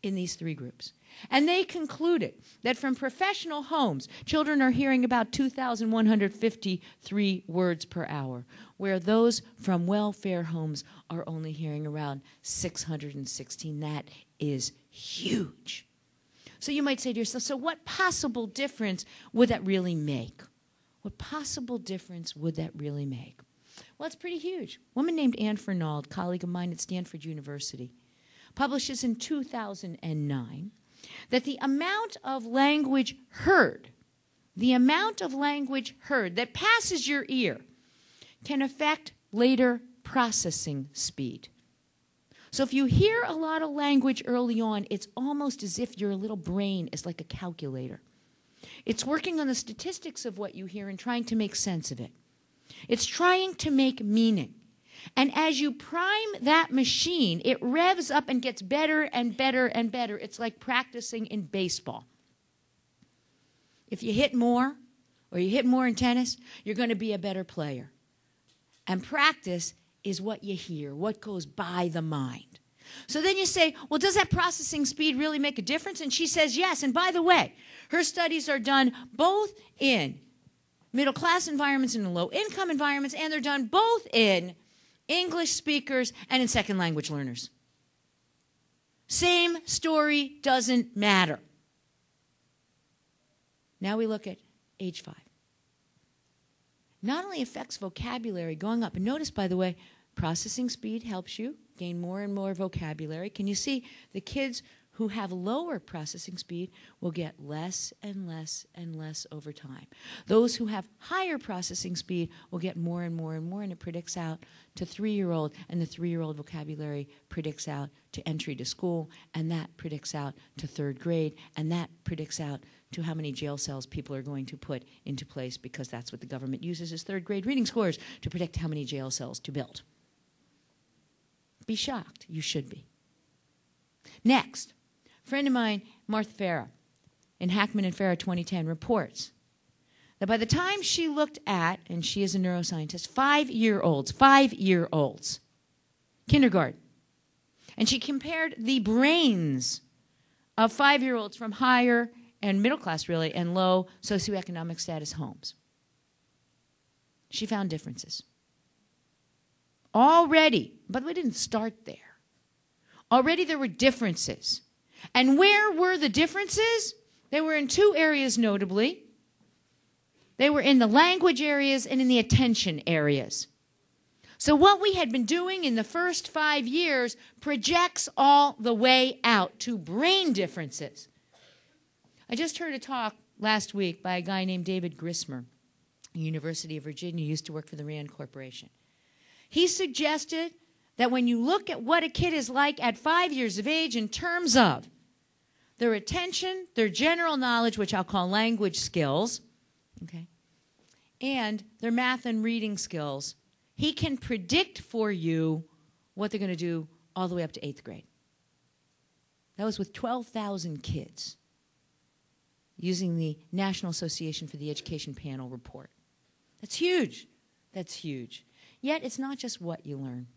Speaker 1: in these three groups. And they concluded that from professional homes, children are hearing about 2,153 words per hour, where those from welfare homes are only hearing around 616. That is huge. So you might say to yourself, so what possible difference would that really make? What possible difference would that really make? Well, it's pretty huge. A woman named Anne Fernald, colleague of mine at Stanford University, publishes in 2009 that the amount of language heard that passes your ear can affect later processing speed. So if you hear a lot of language early on, it's almost as if your little brain is like a calculator. It's working on the statistics of what you hear and trying to make sense of it. It's trying to make meaning. And as you prime that machine, it revs up and gets better and better and better. It's like practicing in baseball. If you hit more, or you hit more in tennis, you're going to be a better player. And practice is what you hear, what goes by the mind. So then you say, well, does that processing speed really make a difference? And she says yes. And by the way, her studies are done both in middle-class environments and in low-income environments, and they're done both in English speakers and in second language learners. Same story, doesn't matter. Now we look at age 5. Not only affects vocabulary going up, and notice, by the way, processing speed helps you gain more and more vocabulary. Can you see the kids who have lower processing speed will get less and less and less over time. Those who have higher processing speed will get more and more and more, and it predicts out to 3-year-old, and the 3-year-old vocabulary predicts out to entry to school, and that predicts out to 3rd grade, and that predicts out to how many jail cells people are going to put into place, because that's what the government uses as 3rd grade reading scores to predict how many jail cells to build. Be shocked. You should be. Next, a friend of mine, Martha Farah, in Hackman and Farah 2010, reports that by the time she looked at, and she is a neuroscientist, 5-year-olds, kindergarten, and she compared the brains of 5-year-olds from higher and middle class, really, and low socioeconomic status homes, she found differences. Already, but we didn't start there. Already there were differences. And where were the differences? They were in 2 areas notably. They were in the language areas and in the attention areas. So what we had been doing in the first 5 years projects all the way out to brain differences. I just heard a talk last week by a guy named David Grismer, University of Virginia, used to work for the Rand Corporation. He suggested that when you look at what a kid is like at 5 years of age in terms of their attention, their general knowledge, which I'll call language skills, okay, and their math and reading skills, he can predict for you what they're going to do all the way up to 8th grade. That was with 12,000 kids using the National Association for the Education Panel report. That's huge. That's huge. Yet it's not just what you learn,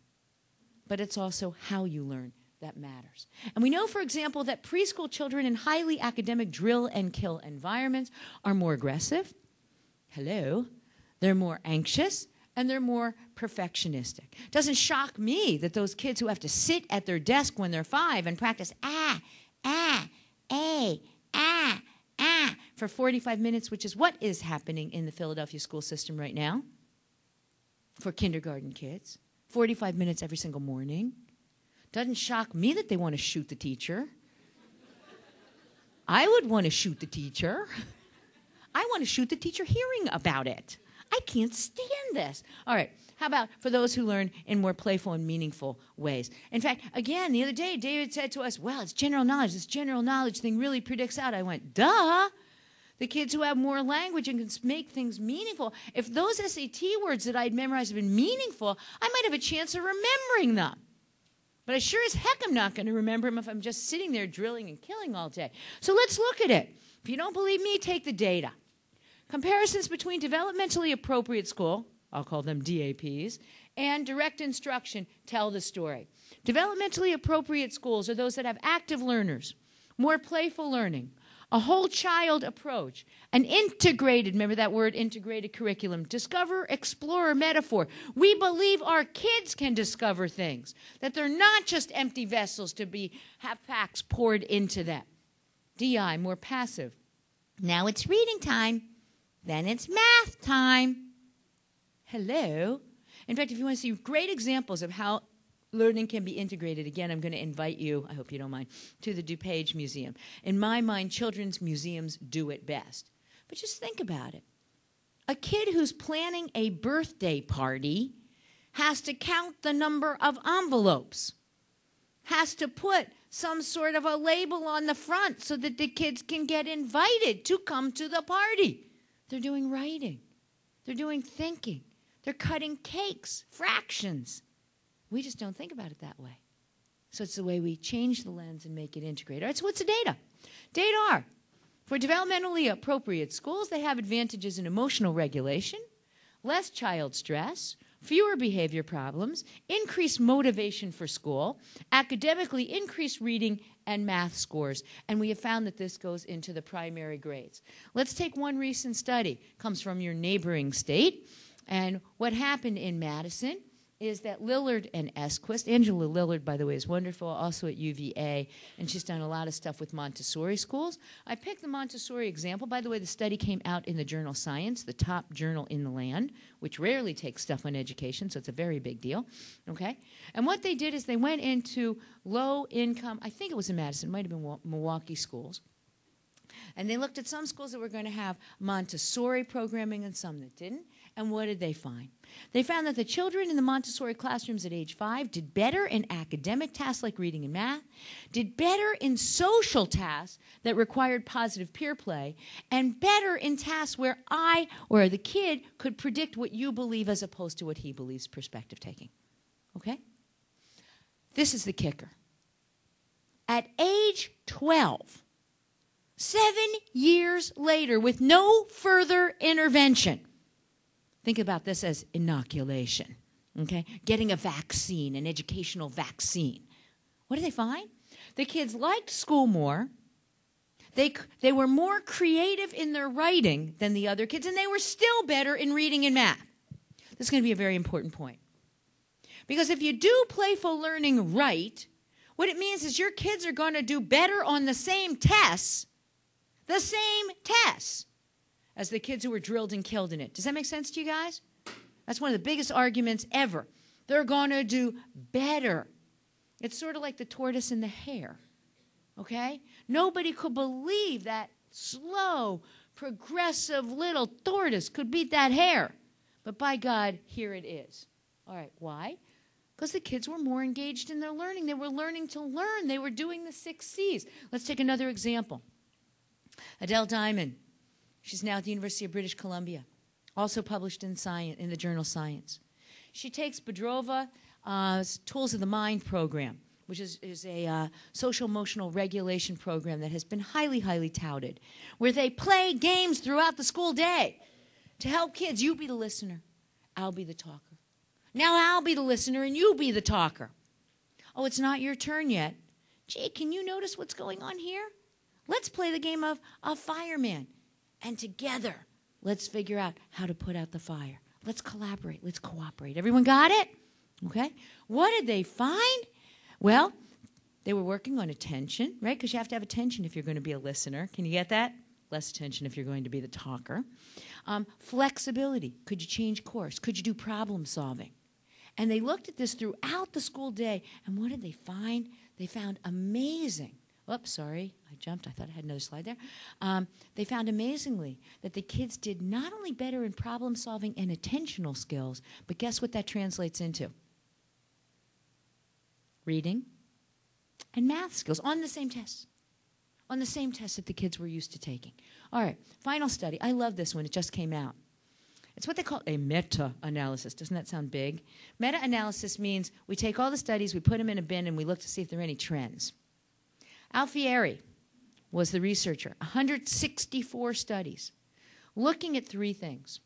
Speaker 1: but it's also how you learn that matters. And we know, for example, that preschool children in highly academic drill and kill environments are more aggressive. Hello. They're more anxious, and they're more perfectionistic. Doesn't shock me that those kids who have to sit at their desk when they're 5 and practice for 45 minutes, which is what is happening in the Philadelphia school system right now for kindergarten kids. 45 minutes every single morning. Doesn't shock me that they want to shoot the teacher. I would want to shoot the teacher. I want to shoot the teacher hearing about it. I can't stand this. All right, how about for those who learn in more playful and meaningful ways? In fact, again, the other day, David said to us, well, it's general knowledge. This general knowledge thing really predicts out. I went, duh. The kids who have more language and can make things meaningful, if those SAT words that I'd memorized have been meaningful, I might have a chance of remembering them. But I sure as heck am not going to remember them if I'm just sitting there drilling and killing all day. So let's look at it. If you don't believe me, take the data. Comparisons between developmentally appropriate school, I'll call them DAPs, and direct instruction tell the story. Developmentally appropriate schools are those that have active learners, more playful learning, a whole child approach, an integrated, remember that word, integrated curriculum, discover, explore, metaphor. We believe our kids can discover things, that they're not just empty vessels to have facts poured into them. DI, more passive. Now it's reading time. Then it's math time. Hello. In fact, if you want to see great examples of how learning can be integrated, again, I'm going to invite you, I hope you don't mind, to the DuPage Museum. In my mind, children's museums do it best. But just think about it. A kid who's planning a birthday party has to count the number of envelopes, has to put some sort of a label on the front so that the kids can get invited to come to the party. They're doing writing. They're doing thinking. They're cutting cakes, fractions. We just don't think about it that way. So it's the way we change the lens and make it integrated. All right, so what's the data? Data are, for developmentally appropriate schools, they have advantages in emotional regulation, less child stress, fewer behavior problems, increased motivation for school, academically increased reading and math scores. And we have found that this goes into the primary grades. Let's take one recent study. It comes from your neighboring state. And what happened in Madison is that Lillard and Esquist, Angela Lillard, by the way, is wonderful, also at UVA, and she's done a lot of stuff with Montessori schools. I picked the Montessori example. By the way, the study came out in the journal Science, the top journal in the land, which rarely takes stuff on education, so it's a very big deal, okay? And what they did is they went into low-income, I think it was in Madison, it might have been Milwaukee schools, and they looked at some schools that were going to have Montessori programming and some that didn't. And what did they find? They found that the children in the Montessori classrooms at age 5 did better in academic tasks like reading and math, did better in social tasks that required positive peer play, and better in tasks where I or the kid could predict what you believe as opposed to what he believes, perspective taking. Okay? This is the kicker. At age 12, 7 years later, with no further intervention, think about this as inoculation, okay? Getting a vaccine, an educational vaccine. What did they find? The kids liked school more. They were more creative in their writing than the other kids, and they were still better in reading and math. This is going to be a very important point. Because if you do playful learning right, what it means is your kids are going to do better on the same tests as the kids who were drilled and killed in it. Does that make sense to you guys? That's one of the biggest arguments ever. They're going to do better. It's sort of like the tortoise and the hare, okay? Nobody could believe that slow, progressive little tortoise could beat that hare. But by God, here it is. All right, why? Because the kids were more engaged in their learning. They were learning to learn. They were doing the 6 C's. Let's take another example. Adele Diamond. She's now at the University of British Columbia, also published in Science, in the journal Science. She takes Bedrova's Tools of the Mind program, which is a social-emotional regulation program that has been highly, highly touted, where they play games throughout the school day to help kids. You be the listener. I'll be the talker. Now I'll be the listener and you be the talker. Oh, it's not your turn yet. Gee, can you notice what's going on here? Let's play the game of a fireman. And together, let's figure out how to put out the fire. Let's collaborate. Let's cooperate. Everyone got it? Okay. What did they find? Well, they were working on attention, right? Because you have to have attention if you're going to be a listener. Can you get that? Less attention if you're going to be the talker. Flexibility. Could you change course? Could you do problem solving? And they looked at this throughout the school day. And what did they find? They found amazing. Oops, sorry, I jumped. I thought I had another slide there. They found amazingly that the kids did not only better in problem solving and attentional skills, but guess what that translates into? Reading and math skills on the same tests. On the same tests that the kids were used to taking. All right, final study. I love this one. It just came out. It's what they call a meta-analysis. Doesn't that sound big? Meta-analysis means we take all the studies, we put them in a bin, and we look to see if there are any trends. Alfieri was the researcher, 164 studies, looking at 3 things.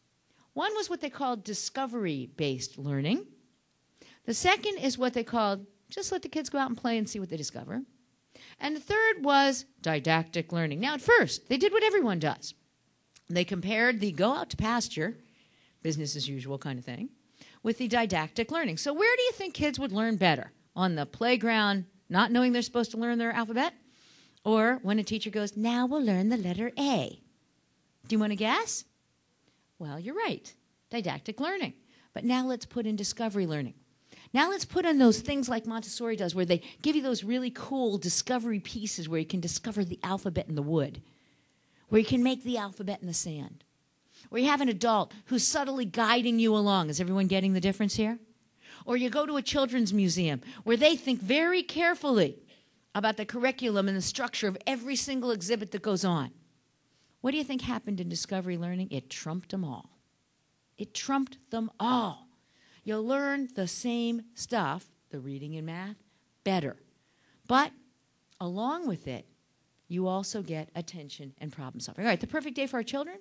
Speaker 1: One was what they called discovery-based learning. The second is what they called just let the kids go out and play and see what they discover. And the third was didactic learning. Now, at first, they did what everyone does. They compared the go out to pasture, business as usual kind of thing, with the didactic learning. So where do you think kids would learn better? On the playground, not knowing they're supposed to learn their alphabet? Or when a teacher goes, now we'll learn the letter A. Do you want to guess? Well, you're right. Didactic learning. But now let's put in discovery learning. Now let's put in those things like Montessori does, where they give you those really cool discovery pieces where you can discover the alphabet in the wood, where you can make the alphabet in the sand, where you have an adult who's subtly guiding you along. Is everyone getting the difference here? Or you go to a children's museum where they think very carefully about the curriculum and the structure of every single exhibit that goes on. What do you think happened in discovery learning? It trumped them all. It trumped them all. You'll learn the same stuff, the reading and math, better. But along with it, you also get attention and problem solving. All right, the perfect day for our children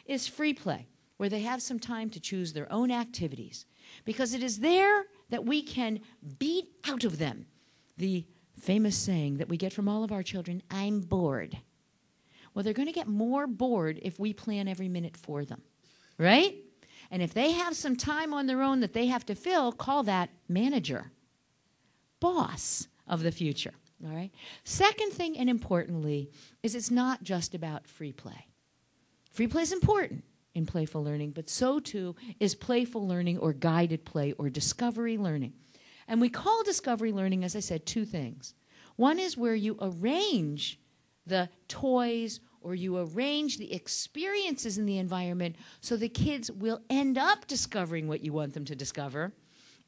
Speaker 1: is free play, where they have some time to choose their own activities, because it is there that we can beat out of them the famous saying that we get from all of our children, I'm bored. Well, they're going to get more bored if we plan every minute for them, right? And if they have some time on their own that they have to fill, call that manager, boss of the future, all right? Second thing, and importantly, is it's not just about free play. Free play is important in playful learning, but so too is playful learning or guided play or discovery learning. And we call discovery learning, as I said, two things. One is where you arrange the toys or you arrange the experiences in the environment so the kids will end up discovering what you want them to discover.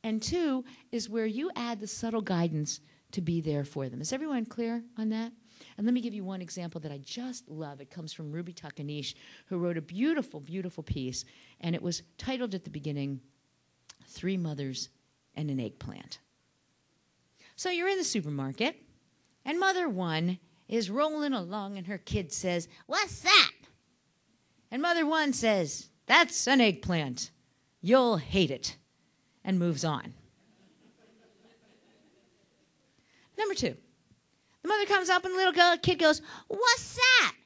Speaker 1: And two is where you add the subtle guidance to be there for them. Is everyone clear on that? And let me give you one example that I just love. It comes from Ruby Takanish, who wrote a beautiful, beautiful piece, and it was titled at the beginning, 3 Mothers and an Eggplant. So you're in the supermarket, and Mother 1 is rolling along, and her kid says, "What's that?" And Mother 1 says, "That's an eggplant. You'll hate it," and moves on. Number 2. The mother comes up and the little kid goes, "What's that?"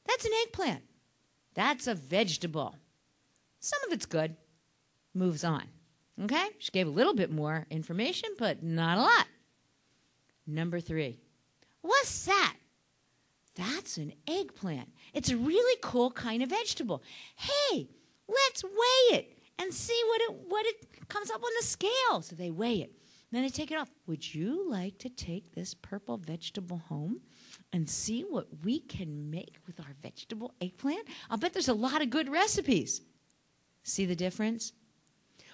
Speaker 1: "That's an eggplant." "That's a vegetable. Some of it's good." Moves on. Okay? She gave a little bit more information, but not a lot. Number 3. "What's that?" "That's an eggplant. It's a really cool kind of vegetable. Hey, let's weigh it and see what it comes up on the scale." So they weigh it. Then they take it off. "Would you like to take this purple vegetable home and see what we can make with our vegetable eggplant? I'll bet there's a lot of good recipes." See the difference?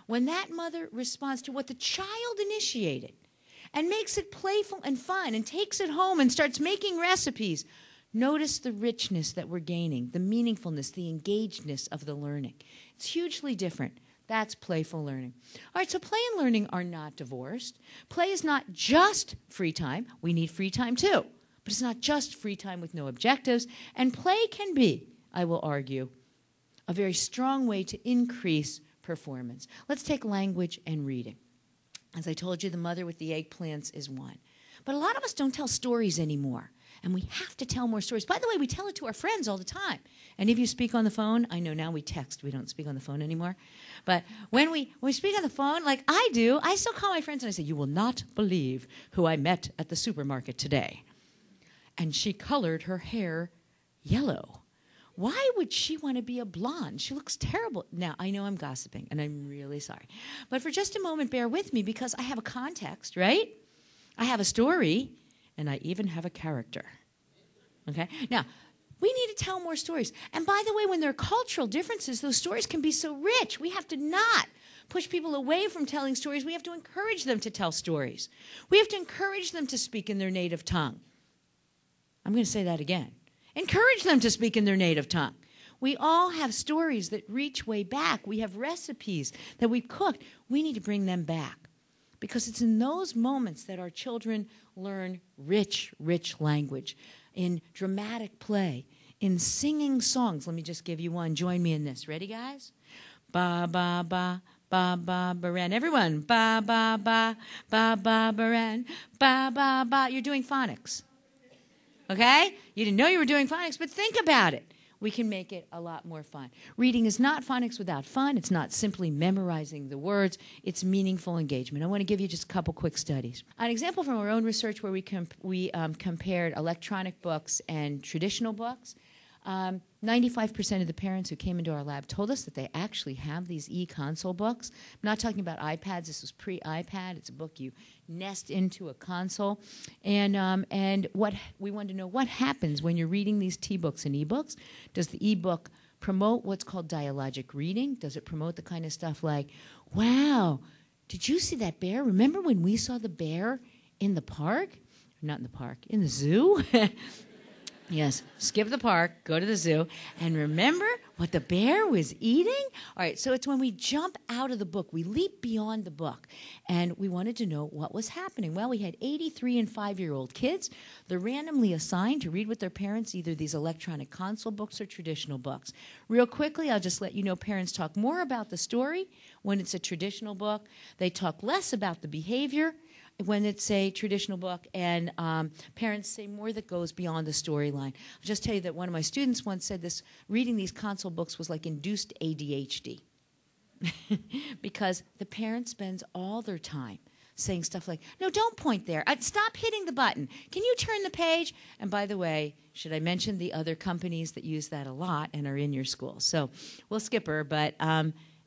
Speaker 1: When that mother responds to what the child initiated and makes it playful and fun and takes it home and starts making recipes, notice the richness that we're gaining, the meaningfulness, the engagedness of the learning. It's hugely different. That's playful learning. All right, so play and learning are not divorced. Play is not just free time. We need free time too. But it's not just free time with no objectives. And play can be, I will argue, a very strong way to increase performance. Let's take language and reading. As I told you, the mother with the eggplants is one. But a lot of us don't tell stories anymore. And we have to tell more stories. By the way, we tell it to our friends all the time. Any of you speak on the phone? I know now we text. We don't speak on the phone anymore. But when we speak on the phone, like I do, I still call my friends and I say, "You will not believe who I met at the supermarket today. And she colored her hair yellow. Why would she want to be a blonde? She looks terrible." Now, I know I'm gossiping, and I'm really sorry. But for just a moment, bear with me, because I have a context, right? I have a story, and I even have a character. Okay? Now, we need to tell more stories. And by the way, when there are cultural differences, those stories can be so rich. We have to not push people away from telling stories. We have to encourage them to tell stories. We have to encourage them to speak in their native tongue. I'm going to say that again. Encourage them to speak in their native tongue. We all have stories that reach way back. We have recipes that we've cooked. We need to bring them back, because it's in those moments that our children learn rich, rich language, in dramatic play, in singing songs. Let me just give you one. Join me in this. Ready, guys? Ba, ba, ba, ba, ba, baran. Everyone. Ba, ba, ba, ba, ba, baran. Ba, ba, ba. You're doing phonics. Okay? You didn't know you were doing phonics, but think about it. we can make it a lot more fun. Reading is not phonics without fun. It's not simply memorizing the words. It's meaningful engagement. I want to give you just a couple quick studies. An example from our own research where we compared electronic books and traditional books. 95% of the parents who came into our lab told us that they actually have these e-console books. I'm not talking about iPads. This was pre-iPad. It's a book you nest into a console. And what we wanted to know, what happens when you're reading these T-books and e-books? Does the e-book promote what's called dialogic reading? Does it promote the kind of stuff like, wow, did you see that bear? Remember when we saw the bear in the park? Not in the park, in the zoo? Yes, skip the park, go to the zoo, and remember what the bear was eating? All right, so it's when we jump out of the book, we leap beyond the book, and we wanted to know what was happening. Well, we had 83 and 5-year-old kids. They're randomly assigned to read with their parents either these electronic console books or traditional books. Real quickly, I'll just let you know parents talk more about the story when it's a traditional book. They talk less about the behavior when it's a traditional book, and parents say more that goes beyond the storyline. I'll just tell you that one of my students once said this, reading these console books was like induced ADHD because the parent spends all their time saying stuff like, no, don't point there. Stop hitting the button. Can you turn the page? And by the way, should I mention the other companies that use that a lot and are in your school? So we'll skip her, but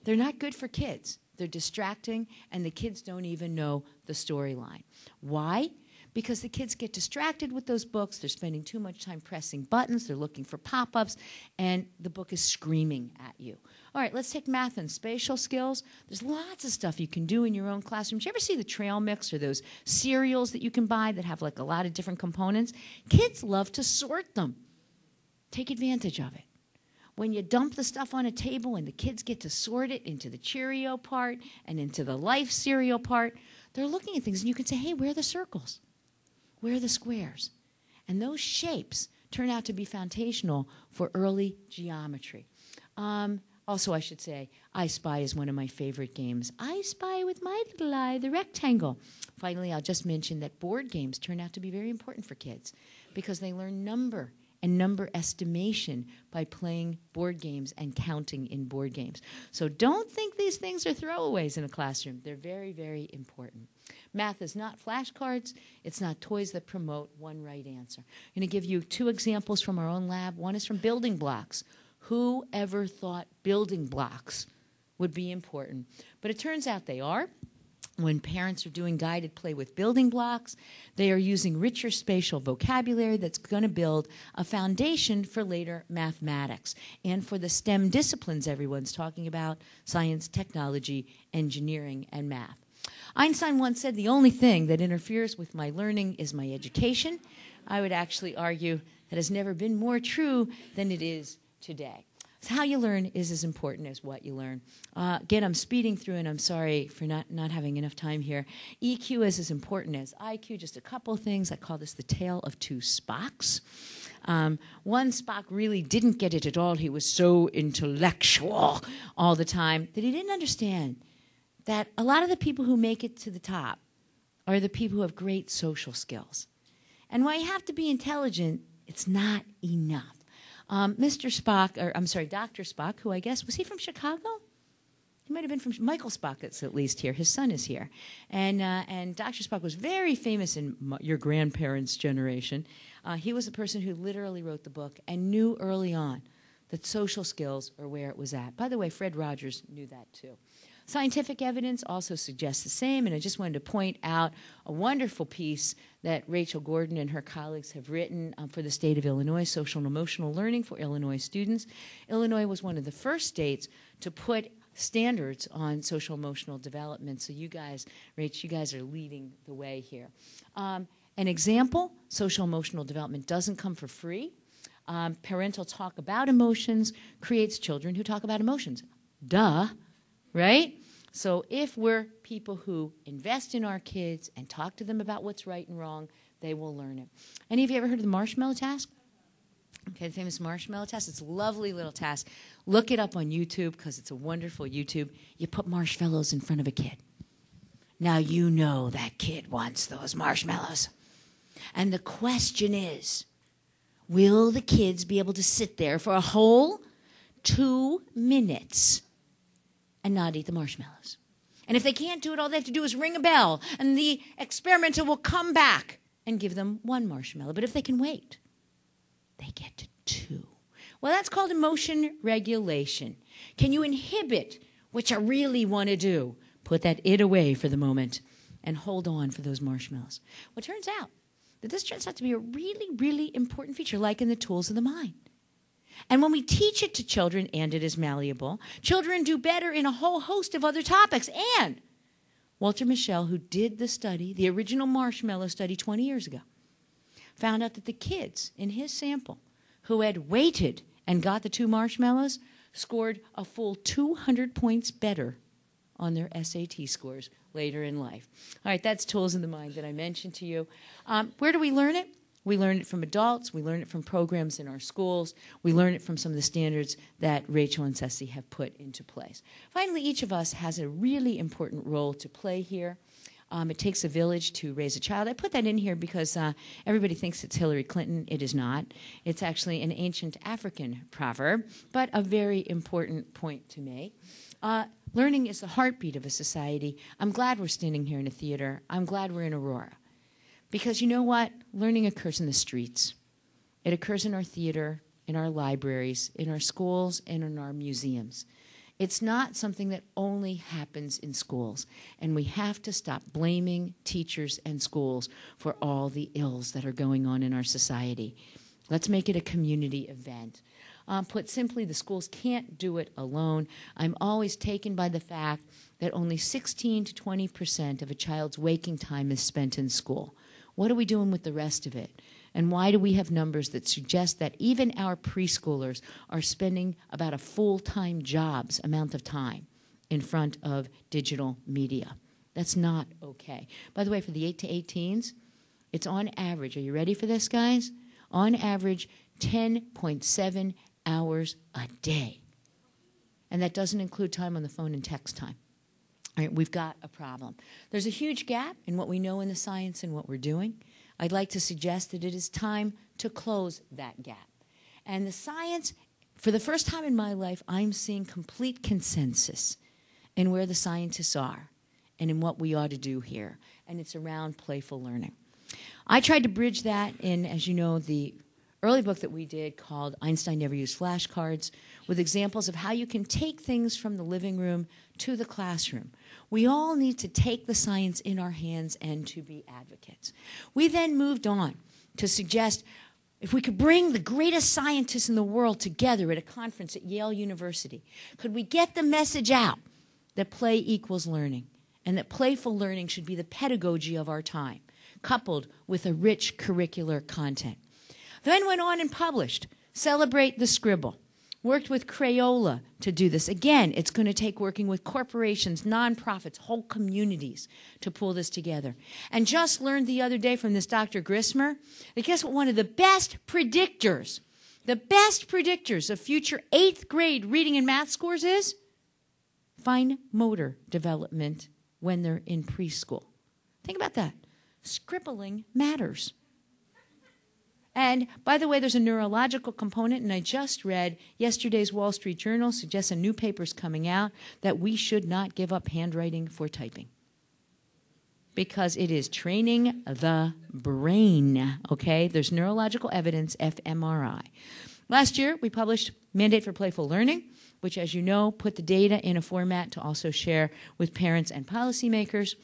Speaker 1: they're not good for kids. They're distracting, and the kids don't even know the storyline. Why? Because the kids get distracted with those books. They're spending too much time pressing buttons. They're looking for pop-ups, and the book is screaming at you. All right, let's take math and spatial skills. There's lots of stuff you can do in your own classroom. Did you ever see the trail mix or those cereals that you can buy that have like a lot of different components? Kids love to sort them. Take advantage of it. When you dump the stuff on a table and the kids get to sort it into the Cheerio part and into the Life cereal part, they're looking at things and you can say, hey, where are the circles? Where are the squares? And those shapes turn out to be foundational for early geometry. Also, I should say, I Spy is one of my favorite games. I spy with my little eye the rectangle. Finally, I'll just mention that board games turn out to be very important for kids because they learn number and number estimation by playing board games and counting in board games. So don't think these things are throwaways in a classroom. They're very, very important. Math is not flashcards. It's not toys that promote one right answer. I'm going to give you 2 examples from our own lab. One is from building blocks. Who ever thought building blocks would be important? But it turns out they are. When parents are doing guided play with building blocks, they are using richer spatial vocabulary that's going to build a foundation for later mathematics and for the STEM disciplines everyone's talking about, science, technology, engineering, and math. Einstein once said, the only thing that interferes with my learning is my education. I would actually argue that has never been more true than it is today. So how you learn is as important as what you learn. Again, I'm speeding through, and I'm sorry for not having enough time here. EQ is as important as IQ. Just a couple things. I call this the tale of 2 Spocks. One Spock really didn't get it at all. He was so intellectual all the time that he didn't understand that a lot of the people who make it to the top are the people who have great social skills. And while you have to be intelligent, it's not enough. Dr. Spock, who I guess, was he from Chicago? He might have been from, Michael Spock is at least here. His son is here. And Dr. Spock was very famous in your grandparents' generation. He was the person who literally wrote the book and knew early on that social skills are where it was at. By the way, Fred Rogers knew that too. Scientific evidence also suggests the same, and I just wanted to point out a wonderful piece that Rachel Gordon and her colleagues have written for the state of Illinois, Social and Emotional Learning for Illinois Students. Illinois was one of the first states to put standards on social emotional development, so you guys, Rach, you guys are leading the way here. An example, social emotional development doesn't come for free. Parental talk about emotions creates children who talk about emotions. Duh. Right? So if we're people who invest in our kids and talk to them about what's right and wrong, they will learn it. Any of you ever heard of the Marshmallow Task? Okay, the famous Marshmallow Task. It's a lovely little task. Look it up on YouTube because it's a wonderful YouTube. You put marshmallows in front of a kid. Now you know that kid wants those marshmallows. And the question is, Will the kids be able to sit there for a whole 2 minutes and not eat the marshmallows? And if they can't do it, all they have to do is ring a bell, and the experimenter will come back and give them 1 marshmallow. But if they can wait, they get to 2. Well, that's called emotion regulation. Can you inhibit what you really want to do? Put that it away for the moment and hold on for those marshmallows. Well, it turns out that this turns out to be a really, really important feature, like in the tools of the mind. And when we teach it to children, and it is malleable, children do better in a whole host of other topics. And Walter Mischel, who did the study, the original marshmallow study 20 years ago, found out that the kids in his sample who had waited and got the 2 marshmallows scored a full 200 points better on their SAT scores later in life. All right, that's tools of the mind that I mentioned to you. Where do we learn it? We learn it from adults. We learn it from programs in our schools. We learn it from some of the standards that Rachel and Ceci have put into place. Finally, each of us has a really important role to play here. It takes a village to raise a child. I put that in here because everybody thinks it's Hillary Clinton. It is not. It's actually an ancient African proverb, but a very important point to make. Learning is the heartbeat of a society. I'm glad we're standing here in a theater. I'm glad we're in Aurora. Because you know what? Learning occurs in the streets. It occurs in our theater, in our libraries, in our schools, and in our museums. It's not something that only happens in schools. And we have to stop blaming teachers and schools for all the ills that are going on in our society. Let's make it a community event. Put simply, the schools can't do it alone. I'm always taken by the fact that only 16 to 20% of a child's waking time is spent in school. What are we doing with the rest of it? And why do we have numbers that suggest that even our preschoolers are spending about a full-time job's amount of time in front of digital media? That's not okay. By the way, for the 8 to 18s, it's on average, are you ready for this, guys? On average, 10.7 hours a day. And that doesn't include time on the phone and text time. All right, we've got a problem. There's a huge gap in what we know in the science and what we're doing. I'd like to suggest that it is time to close that gap. And the science, for the first time in my life, I'm seeing complete consensus in where the scientists are and in what we ought to do here. And it's around playful learning. I tried to bridge that in, as you know, the early book that we did called Einstein Never Used Flashcards, with examples of how you can take things from the living room to the classroom. We all need to take the science in our hands and to be advocates. We then moved on to suggest if we could bring the greatest scientists in the world together at a conference at Yale University, could we get the message out that play equals learning and that playful learning should be the pedagogy of our time, coupled with a rich curricular content. Then went on and published Celebrate the Scribble. Worked with Crayola to do this. Again, it's going to take working with corporations, nonprofits, whole communities to pull this together. And just learned the other day from this Dr. Grismer that guess what one of the best predictors of future 8th grade reading and math scores is? Fine motor development when they're in preschool. Think about that. Scribbling matters. And by the way, there's a neurological component, and I just read yesterday's Wall Street Journal suggests a new paper's coming out that we should not give up handwriting for typing because it is training the brain, okay? There's neurological evidence, fMRI. Last year, we published Mandate for Playful Learning, which, as you know, put the data in a format to also share with parents and policymakers.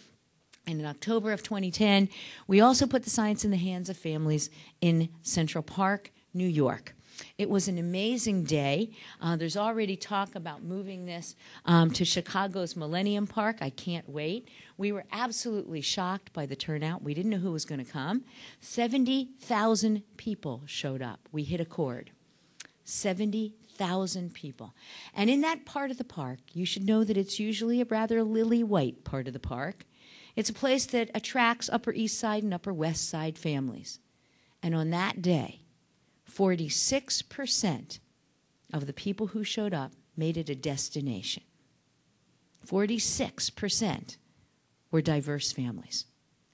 Speaker 1: And in October of 2010, we also put the science in the hands of families in Central Park, New York. It was an amazing day. There's already talk about moving this to Chicago's Millennium Park. I can't wait. We were absolutely shocked by the turnout. We didn't know who was going to come. 70,000 people showed up. We hit a chord. 70,000 people. And in that part of the park, you should know that it's usually a rather lily-white part of the park. It's a place that attracts Upper East Side and Upper West Side families. And on that day, 46% of the people who showed up made it a destination. 46% were diverse families.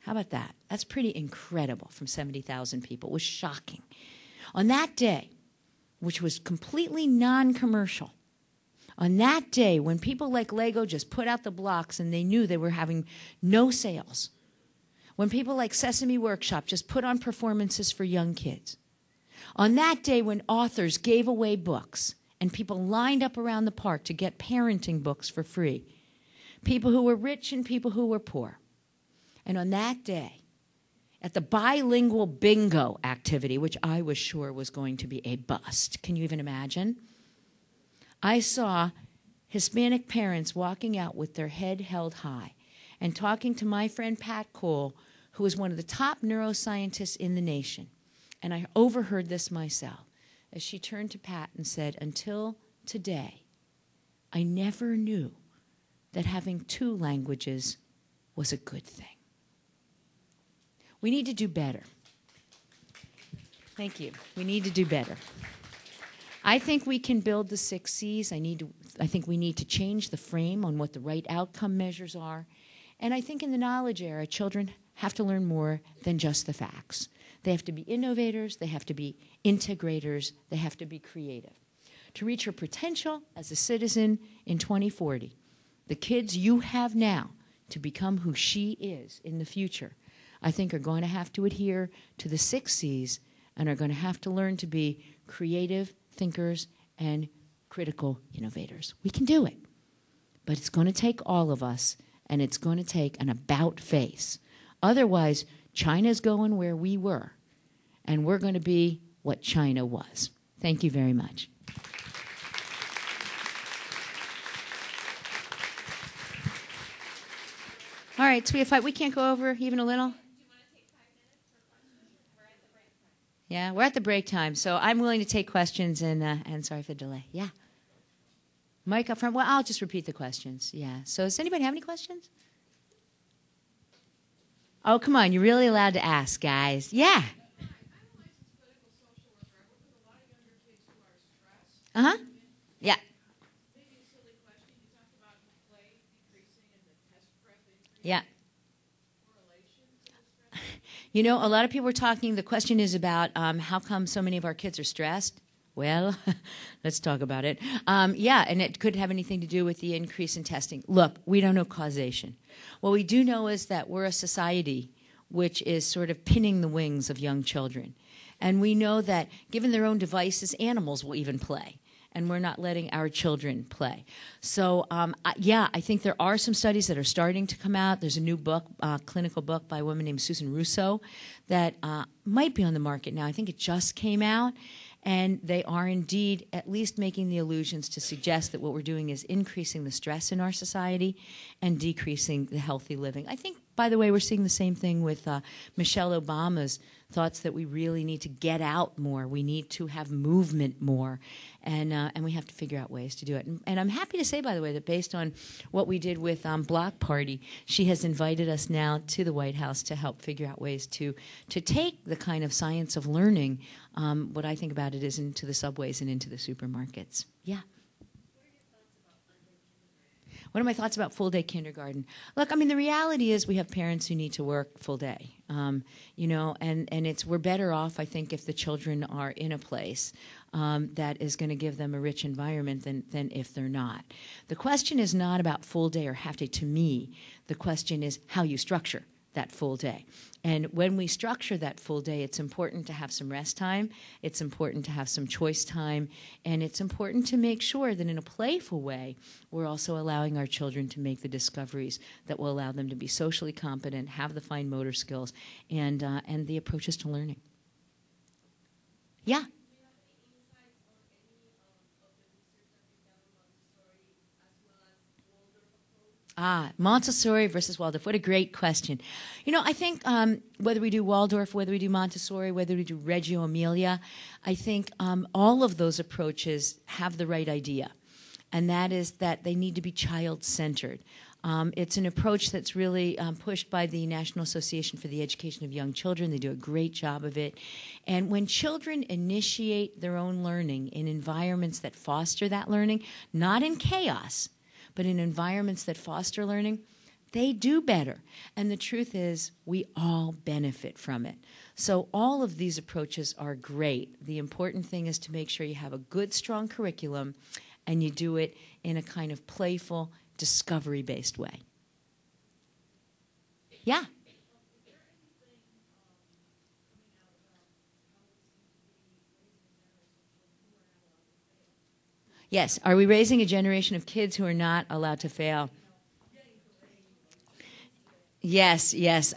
Speaker 1: How about that? That's pretty incredible from 70,000 people. It was shocking. On that day, which was completely non-commercial, on that day when people like Lego just put out the blocks and they knew they were having no sales, when people like Sesame Workshop just put on performances for young kids, on that day when authors gave away books and people lined up around the park to get parenting books for free, people who were rich and people who were poor, and on that day, at the bilingual bingo activity, which I was sure was going to be a bust, can you even imagine? I saw Hispanic parents walking out with their head held high and talking to my friend Pat Cole, who is one of the top neuroscientists in the nation. And I overheard this myself as she turned to Pat and said, "Until today, I never knew that having two languages was a good thing." We need to do better. Thank you. We need to do better. I think we can build the 6 C's. I think we need to change the frame on what the right outcome measures are. And I think in the knowledge era, children have to learn more than just the facts. They have to be innovators. They have to be integrators. They have to be creative. To reach her potential as a citizen in 2040, the kids you have now to become who she is in the future, I think are going to have to adhere to the 6 C's and are going to have to learn to be creative thinkers and critical innovators. We can do it. But it's going to take all of us, and it's going to take an about face. Otherwise, China's going where we were, and we're going to be what China was. Thank you very much. All right, so we can't go over even a little? Yeah, we're at the break time, so I'm willing to take questions, and sorry for the delay. Yeah. Mike up front. Well, I'll just repeat the questions. Yeah. So does anybody have any questions? Oh, come on. You're really allowed to ask, guys. Yeah. Uh-huh. Yeah. Yeah. You know, a lot of people are talking, the question is about how come so many of our kids are stressed? Well, let's talk about it. Yeah, and it could have anything to do with the increase in testing. Look, we don't know causation. What we do know is that we're a society which is sort of pinning the wings of young children. And we know that given their own devices, animals will even play. And we're not letting our children play. So, yeah, I think there are some studies that are starting to come out. There's a new book, clinical book by a woman named Susan Russo that might be on the market now. I think it just came out. And they are indeed at least making the allusions to suggest that what we're doing is increasing the stress in our society and decreasing the healthy living. I think, by the way, we're seeing the same thing with Michelle Obama's thoughts that we really need to get out more. We need to have movement more. And we have to figure out ways to do it. And I'm happy to say, by the way, that based on what we did with Block Party, she has invited us now to the White House to help figure out ways to take the kind of science of learning, what I think about it is, into the subways and into the supermarkets. Yeah. What are my thoughts about full-day kindergarten? Look, I mean, the reality is we have parents who need to work full day, you know, and we're better off, I think, if the children are in a place that is going to give them a rich environment than if they're not. The question is not about full day or half day. To me, the question is how you structure that full day. And when we structure that full day, it's important to have some rest time, it's important to have some choice time, and it's important to make sure that in a playful way, we're also allowing our children to make the discoveries that will allow them to be socially competent, have the fine motor skills, and the approaches to learning. Yeah? Montessori versus Waldorf. What a great question. You know, I think whether we do Waldorf, whether we do Montessori, whether we do Reggio Emilia, I think all of those approaches have the right idea, and that is that they need to be child-centered. It's an approach that's really pushed by the National Association for the Education of Young Children. They do a great job of it. And when children initiate their own learning in environments that foster that learning, not in chaos, but in environments that foster learning, they do better. And the truth is, we all benefit from it. So all of these approaches are great. The important thing is to make sure you have a good, strong curriculum, and you do it in a kind of playful, discovery-based way. Yeah? Yes. Are we raising a generation of kids who are not allowed to fail? Yes, yes.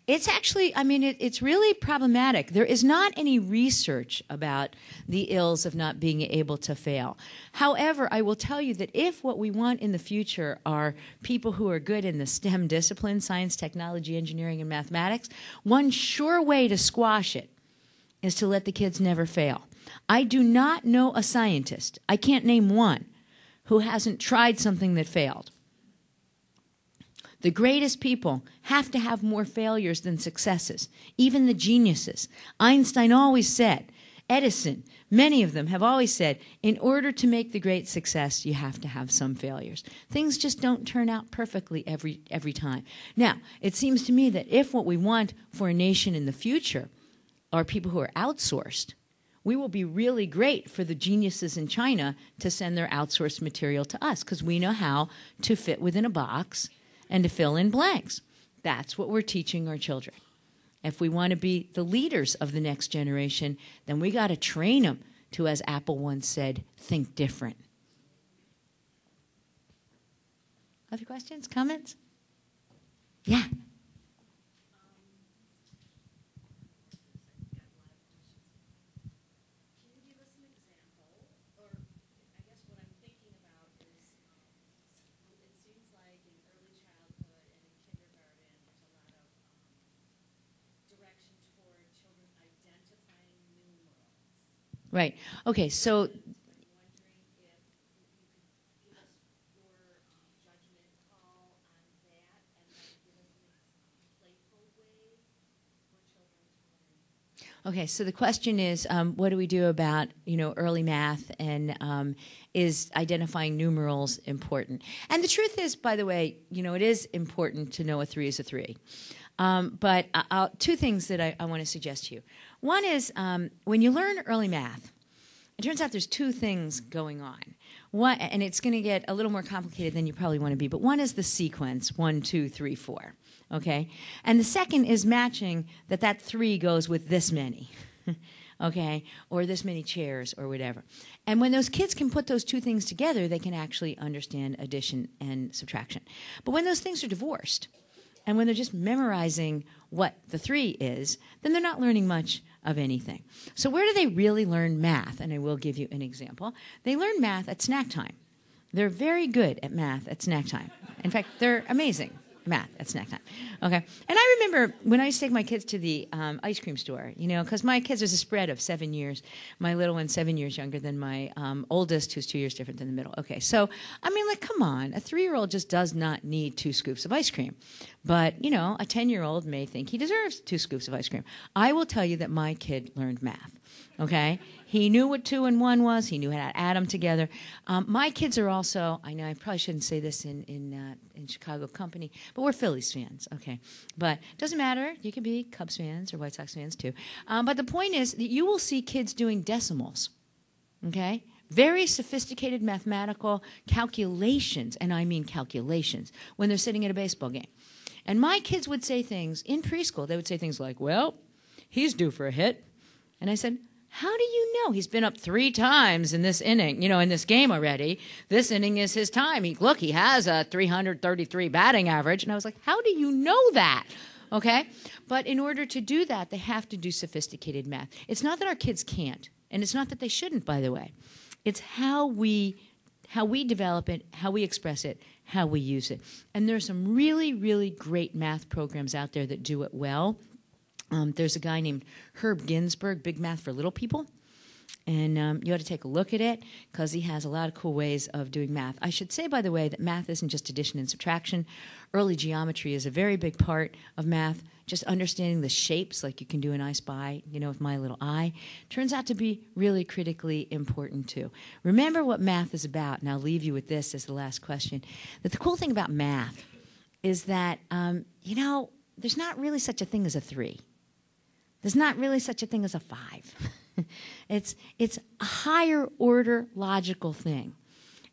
Speaker 1: It's actually, it's really problematic. There is not any research about the ills of not being able to fail. However, I will tell you that if what we want in the future are people who are good in the STEM disciplines, science, technology, engineering, and mathematics, one sure way to squash it is to let the kids never fail. I do not know a scientist, I can't name one, who hasn't tried something that failed. The greatest people have to have more failures than successes, even the geniuses. Einstein always said, Edison, many of them have always said, in order to make the great success, you have to have some failures. Things just don't turn out perfectly every time. Now, it seems to me that if what we want for a nation in the future are people who are outsourced, we will be really great for the geniuses in China to send their outsourced material to us, because we know how to fit within a box and to fill in blanks. That's what we're teaching our children. If we want to be the leaders of the next generation, then we got to train them to, as Apple once said, think different. Other questions, comments? Yeah. Right. Okay, so okay, so the question is, what do we do about, early math, and is identifying numerals important? And the truth is, by the way, it is important to know a 3 is a 3. But two things that I want to suggest to you. One is, when you learn early math, it turns out there's two things going on. One, and it's going to get a little more complicated than you probably want to be, but one is the sequence, 1, 2, 3, 4. Okay? And the second is matching that 3 goes with this many. Okay? Or this many chairs or whatever. And when those kids can put those two things together, they can actually understand addition and subtraction. But when those things are divorced, and when they're just memorizing what the 3 is, then they're not learning much of anything. So where do they really learn math? And I will give you an example. They learn math at snack time. They're very good at math at snack time. In fact, they're amazing at math at snack time. Okay. And I remember when I used to take my kids to the ice cream store, because my kids, there's a spread of 7 years. My little one's 7 years younger than my oldest, who's 2 years different than the middle. Okay. So, come on. A 3-year-old just does not need 2 scoops of ice cream. But, a 10-year-old may think he deserves 2 scoops of ice cream. I will tell you that my kid learned math, okay? He knew what 2 and 1 was. He knew how to add them together. My kids are also, I know I probably shouldn't say this in Chicago company, but we're Phillies fans, okay? But it doesn't matter. You can be Cubs fans or White Sox fans too. But the point is that you will see kids doing decimals, okay? Very sophisticated mathematical calculations, and I mean calculations, when they're sitting at a baseball game. And my kids would say things, in preschool, they would say things like, well, he's due for a hit. And I said, how do you know? He's been up 3 times in this inning, in this game already. This inning is his time. He has a 333 batting average. And I was like, how do you know that? Okay? But in order to do that, they have to do sophisticated math. It's not that our kids can't, and it's not that they shouldn't, by the way. It's how we develop it, how we express it, how we use it. And there's some really, really great math programs out there that do it well. There's a guy named Herb Ginsberg, Big Math for Little People. And you ought to take a look at it because he has a lot of cool ways of doing math. I should say, by the way, that math isn't just addition and subtraction. Early geometry is a very big part of math. Just understanding the shapes, like you can do in I Spy, with my little eye, turns out to be really critically important too. Remember what math is about, and I'll leave you with this as the last question. That the cool thing about math is that, there's not really such a thing as a 3. There's not really such a thing as a 5. It's a higher order logical thing.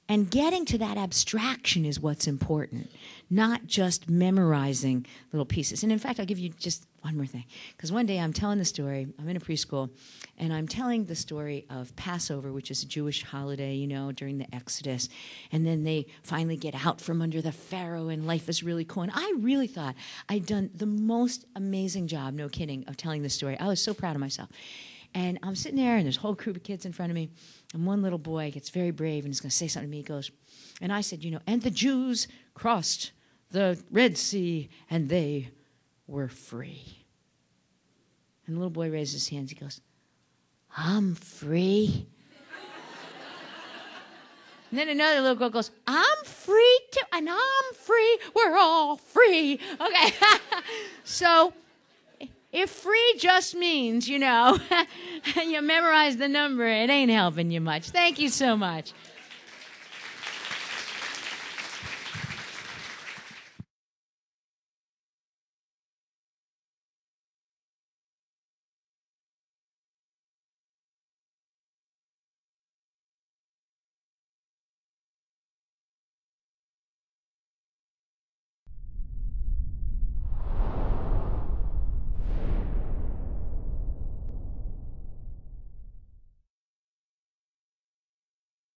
Speaker 1: And getting to that abstraction is what's important, not just memorizing little pieces. And in fact, I'll give you just one more thing. Because one day I'm telling the story, I'm in a preschool, and I'm telling the story of Passover, which is a Jewish holiday, during the Exodus. And then they finally get out from under the Pharaoh, and life is really cool. And I really thought I'd done the most amazing job, no kidding, of telling the story. I was so proud of myself. And I'm sitting there, and there's a whole group of kids in front of me. And one little boy gets very brave, and he's going to say something to me. He goes, and I said, and the Jews crossed the Red Sea, and they were free. And the little boy raises his hands. He goes, I'm free. And then another little girl goes, I'm free too, and I'm free. We're all free. Okay. So if free just means, you memorize the number, it ain't helping you much. Thank you so much.